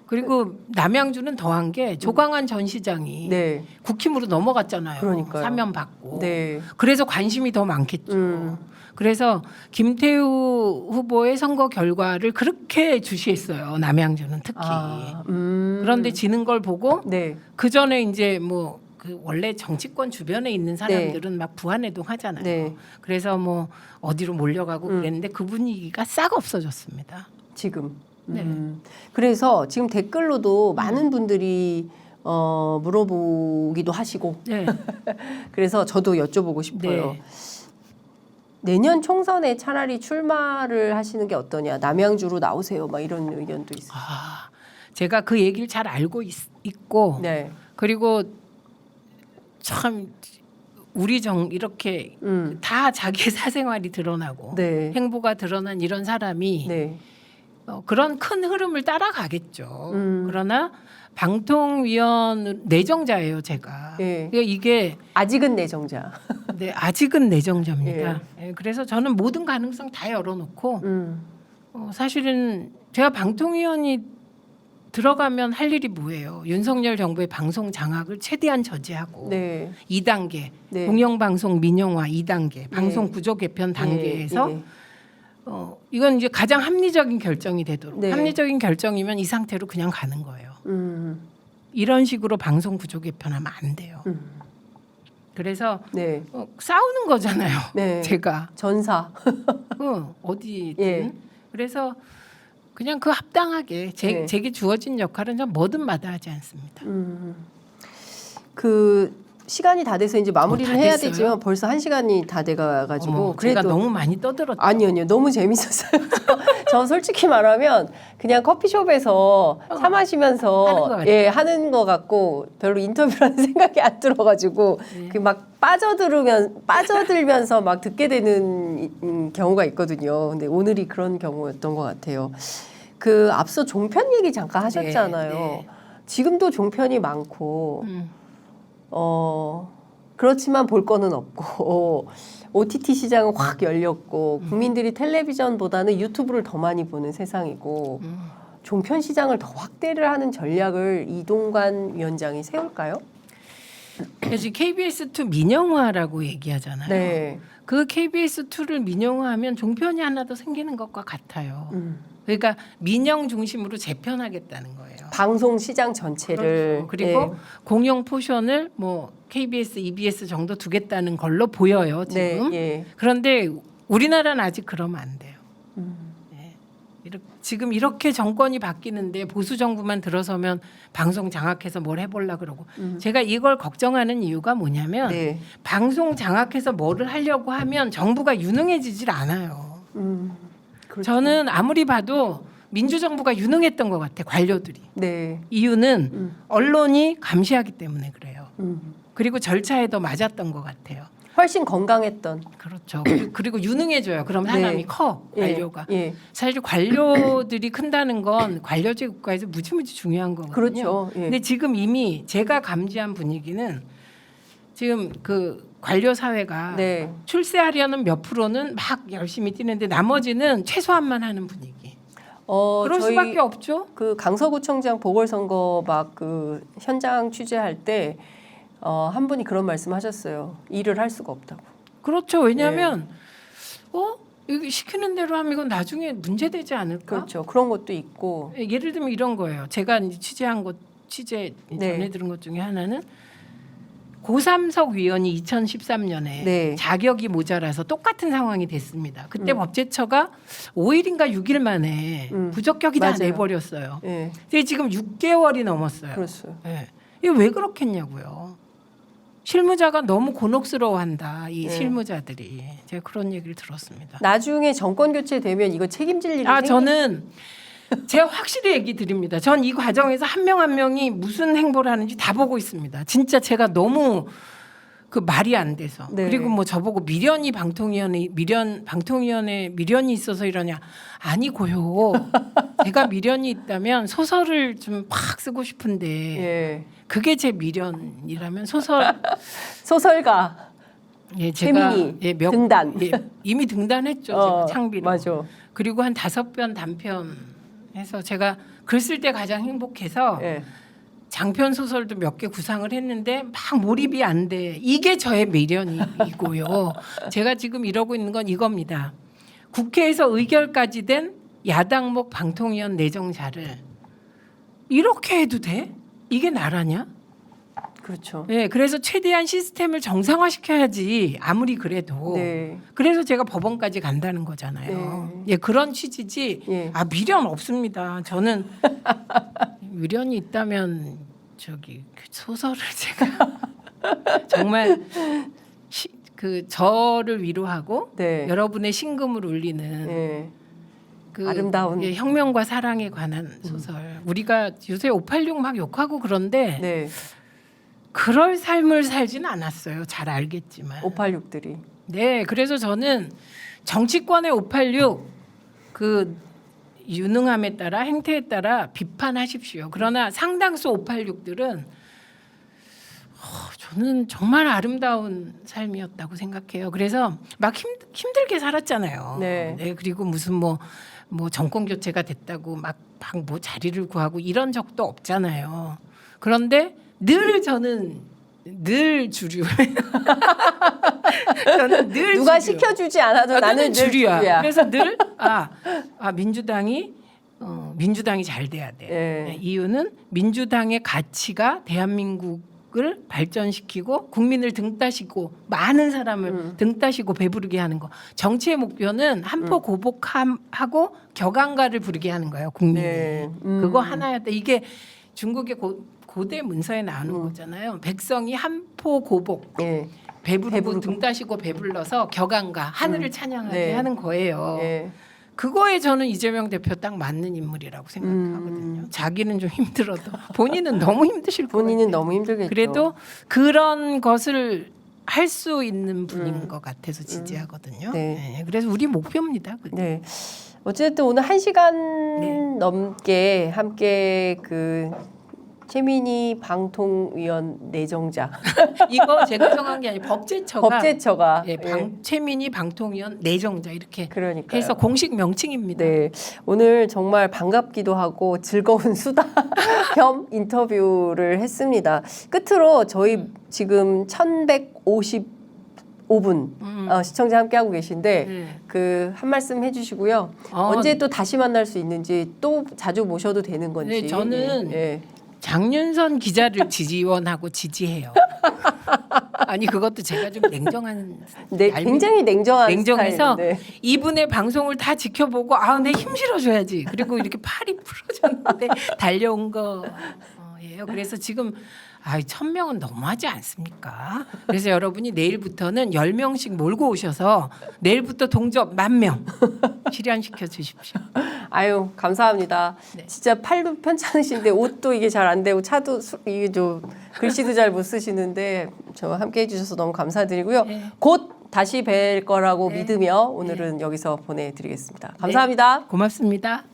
S2: 그리고 남양주는 더한 게 조광한 전 시장이
S1: 네.
S2: 국힘으로 넘어갔잖아요.
S1: 그러니까요.
S2: 사면 받고.
S1: 네.
S2: 그래서 관심이 더 많겠죠. 그래서 김태우 후보의 선거 결과를 그렇게 주시했어요. 남양주는 특히. 그런데 지는 걸 보고
S1: 네.
S2: 그 전에 이제 뭐 그 원래 정치권 주변에 있는 사람들은 막 부안해동 하잖아요.
S1: 네.
S2: 그래서 뭐 어디로 몰려가고 그랬는데 그 분위기가 싹 없어졌습니다.
S1: 지금.
S2: 네.
S1: 그래서 지금 댓글로도 많은 분들이 물어보기도 하시고
S2: 네.
S1: 그래서 저도 여쭤보고 싶어요.
S2: 네.
S1: 내년 총선에 차라리 출마를 하시는 게 어떠냐. 남양주로 나오세요. 막 이런 의견도 있어요.
S2: 아, 제가 그 얘기를 잘 알고 있고
S1: 네.
S2: 그리고 참 우리 이렇게 다 자기의 사생활이 드러나고
S1: 네.
S2: 행보가 드러난 이런 사람이
S1: 네.
S2: 그런 큰 흐름을 따라가겠죠. 그러나 방통위원 내정자예요, 제가.
S1: 예.
S2: 그러니까 이게
S1: 아직은 내정자.
S2: 네, 아직은 내정자입니다. 예, 그래서 저는 모든 가능성 다 열어놓고 사실은 제가 방통위원이 들어가면 할 일이 뭐예요? 윤석열 정부의 방송 장악을 최대한 저지하고
S1: 네.
S2: 2단계
S1: 네.
S2: 공영방송 민영화 2단계 방송 구조 개편 단계에서
S1: 예.
S2: 이건 이제 가장 합리적인 결정이 되도록
S1: 네.
S2: 합리적인 결정이면 이 상태로 그냥 가는 거예요. 이런 식으로 방송 구조 개편하면 안 돼요. 그래서
S1: 네.
S2: 싸우는 거잖아요.
S1: 네.
S2: 제가
S1: 전사.
S2: 어디든
S1: 예.
S2: 그래서 그냥 그 합당하게
S1: 네.
S2: 제게 주어진 역할은 전 뭐든 마다하지 않습니다.
S1: 그 시간이 다 돼서 이제 마무리를
S2: 다
S1: 해야
S2: 됐어요?
S1: 되지만 벌써 1시간이 다 돼가가지고
S2: 어머, 제가 너무 많이 떠들었죠.
S1: 아니요 너무 재밌었어요. 저 솔직히 말하면 그냥 커피숍에서 차 마시면서
S2: 하는 것 같아요.
S1: 하는 것 같고 별로 인터뷰라는 생각이 안 들어가지고
S2: 네.
S1: 그 막 빠져들면서 막 듣게 되는 경우가 있거든요. 근데 오늘이 그런 경우였던 것 같아요. 그 앞서 종편 얘기 잠깐 하셨잖아요.
S2: 네.
S1: 지금도 종편이 많고
S2: 음.
S1: 그렇지만 볼 거는 없고 OTT 시장은 확 열렸고 국민들이 텔레비전보다는 유튜브를 더 많이 보는 세상이고 종편 시장을 더 확대를 하는 전략을 이동관 위원장이 세울까요?
S2: 그래서 KBS2 민영화라고 얘기하잖아요.
S1: 네.
S2: 그 KBS2를 민영화하면 종편이 하나 더 생기는 것과 같아요. 그러니까 민영 중심으로 재편하겠다는 거예요.
S1: 방송 시장 전체를
S2: 그렇죠. 그리고 공영 포션을 뭐 KBS, EBS 정도 두겠다는 걸로 보여요 지금.
S1: 네, 예.
S2: 그런데 우리나라는 아직 그러면 안 돼요. 네. 지금 이렇게 정권이 바뀌는데 보수 정부만 들어서면 방송 장악해서 뭘 해보려 그러고 제가 이걸 걱정하는 이유가 뭐냐면
S1: 네.
S2: 방송 장악해서 뭐를 하려고 하면 정부가 유능해지질 않아요.
S1: 그렇죠.
S2: 저는 아무리 봐도 민주정부가 유능했던 것 같아 관료들이.
S1: 네.
S2: 이유는 언론이 감시하기 때문에 그래요.
S1: 음.
S2: 그리고 절차에도 맞았던 것 같아요.
S1: 훨씬 건강했던.
S2: 그렇죠. 그리고 유능해져요. 그럼
S1: 네.
S2: 사람이 커 관료가.
S1: 예.
S2: 사실 관료들이 큰다는 건 관료제 국가에서 무지무지 중요한 거거든요.
S1: 그렇죠. 예.
S2: 근데 지금 이미 제가 감지한 분위기는 지금 그 관료 사회가
S1: 네.
S2: 출세하려는 몇 프로는 막 열심히 뛰는데 나머지는 최소한만 하는 분위기. 그럴
S1: 저희
S2: 수밖에 없죠.
S1: 그 강서구청장 보궐선거 막 그 현장 취재할 때 한 분이 그런 말씀하셨어요. 일을 할 수가 없다고.
S2: 그렇죠. 왜냐하면 이거 시키는 대로 하면 이건 나중에 문제되지 않을까?
S1: 그렇죠. 그런 것도 있고.
S2: 예를 들면 이런 거예요. 제가 이제 취재
S1: 네.
S2: 전해 들은 것 중에 하나는 고삼석 위원이 2013년에
S1: 네.
S2: 자격이 모자라서 똑같은 상황이 됐습니다. 그때 법제처가 5일인가 6일 만에 부적격이다
S1: 맞아요.
S2: 내버렸어요.
S1: 예.
S2: 근데 지금 6개월이 넘었어요.
S1: 그렇죠.
S2: 예. 이게 왜 그렇겠냐고요. 실무자가 너무 곤혹스러워한다. 이
S1: 네.
S2: 실무자들이. 제가 그런 얘기를 들었습니다.
S1: 나중에 정권 교체되면 이거 책임질 일이
S2: 저는 제가 확실히 얘기 드립니다. 전 이 과정에서 한 명 한 명이 무슨 행보를 하는지 다 보고 있습니다. 진짜 제가 너무 그 말이 안 돼서.
S1: 네.
S2: 그리고 뭐 저보고 방통위원회 미련이 있어서 이러냐. 아니고요. 제가 미련이 있다면 소설을 좀 팍 쓰고 싶은데
S1: 예.
S2: 그게 제 미련이라면
S1: 소설가
S2: 제가
S1: 최민희 등단.
S2: 이미 등단했죠. 제가 창비로.
S1: 맞아.
S2: 그리고 한 5편 단편 해서 제가 글 쓸 때 가장 행복해서
S1: 예.
S2: 장편 소설도 몇 개 구상을 했는데 막 몰입이 안 돼. 이게 저의 미련이고요. 제가 지금 이러고 있는 건 이겁니다. 국회에서 의결까지 된 야당목 방통위원 내정자를 이렇게 해도 돼? 이게 나라냐?
S1: 그렇죠.
S2: 네, 그래서 최대한 시스템을 정상화시켜야지 아무리 그래도.
S1: 네.
S2: 그래서 제가 법원까지 간다는 거잖아요. 예, 그런 취지지.
S1: 예.
S2: 미련 없습니다. 저는 미련이 있다면 저기 그 소설을 제가 정말 그 저를 위로하고
S1: 네.
S2: 여러분의 심금을 울리는
S1: 예.
S2: 그
S1: 아름다운.
S2: 혁명과 사랑에 관한 소설. 우리가 요새 586 막 욕하고 그런데
S1: 네.
S2: 그럴 삶을 살지는 않았어요. 잘 알겠지만.
S1: 586들이.
S2: 네, 그래서 저는 정치권의 586 그 유능함에 따라 행태에 따라 비판하십시오. 그러나 상당수 586들은 저는 정말 아름다운 삶이었다고 생각해요. 그래서 막 힘들게 살았잖아요.
S1: 네.
S2: 그리고 무슨 뭐 정권 교체가 됐다고 막 뭐 자리를 구하고 이런 적도 없잖아요. 그런데 저는 늘 주류. 저는 늘
S1: 누가
S2: 주류.
S1: 시켜주지 않아도 나는 늘
S2: 주류야. 그래서 늘 민주당이 잘 돼야 돼.
S1: 예.
S2: 이유는 민주당의 가치가 대한민국을 발전시키고 국민을 등 따시고 많은 사람을 등 따시고 배부르게 하는 거. 정치의 목표는 한포 고복하고 격앙가를 부르게 하는 거예요. 국민이.
S1: 네.
S2: 그거 하나였다. 이게 중국의 고대 문서에 나오는 거잖아요. 백성이 한포 고복.
S1: 예.
S2: 배부르고 등 따시고 배불러서 격앙가 하늘을 찬양하게
S1: 네.
S2: 하는 거예요.
S1: 예.
S2: 그거에 저는 이재명 대표 딱 맞는 인물이라고 생각하거든요. 자기는 좀 힘들어도 본인은 너무 힘드실 거예요.
S1: 본인은 너무 힘들겠죠.
S2: 그래도 그런 것을 할 수 있는 분인 것 같아서 지지하거든요.
S1: 네.
S2: 네, 그래서 우리 목표입니다. 그게.
S1: 네. 어쨌든 오늘 1시간
S2: 네.
S1: 넘게 함께 그 최민희 방통위원 내정자
S2: 이거 제가 정한 게 아니고 법제처가
S1: 예.
S2: 최민희 방통위원 내정자 이렇게
S1: 그러니까요.
S2: 해서 공식 명칭입니다.
S1: 네. 오늘 정말 반갑기도 하고 즐거운 수다 겸 인터뷰를 했습니다. 끝으로 저희 지금 1155분 시청자 함께하고 계신데
S2: 네.
S1: 그 한 말씀 해주시고요. 언제 또 다시 만날 수 있는지 또 자주 모셔도 되는 건지.
S2: 네, 저는
S1: 예.
S2: 장윤선 기자를 지지원하고 지지해요. 아니 그것도 제가 좀 냉정한
S1: 굉장히 냉정해서
S2: 냉정해서 이분의 방송을 다 지켜보고 내 힘 실어줘야지. 그리고 이렇게 팔이 부러졌는데 달려온 거예요. 그래서 지금 1,000명은 너무하지 않습니까? 그래서 여러분이 내일부터는 10명씩 몰고 오셔서 내일부터 동접 10,000명 실현시켜 주십시오.
S1: 아유 감사합니다.
S2: 네.
S1: 진짜 팔도 편찮으신데 옷도 이게 잘 안 되고 차도 이게 좀 글씨도 잘 못 쓰시는데 저와 함께 해주셔서 너무 감사드리고요.
S2: 네.
S1: 곧 다시 뵐 거라고
S2: 네.
S1: 믿으며 오늘은 여기서 보내드리겠습니다. 감사합니다.
S2: 고맙습니다.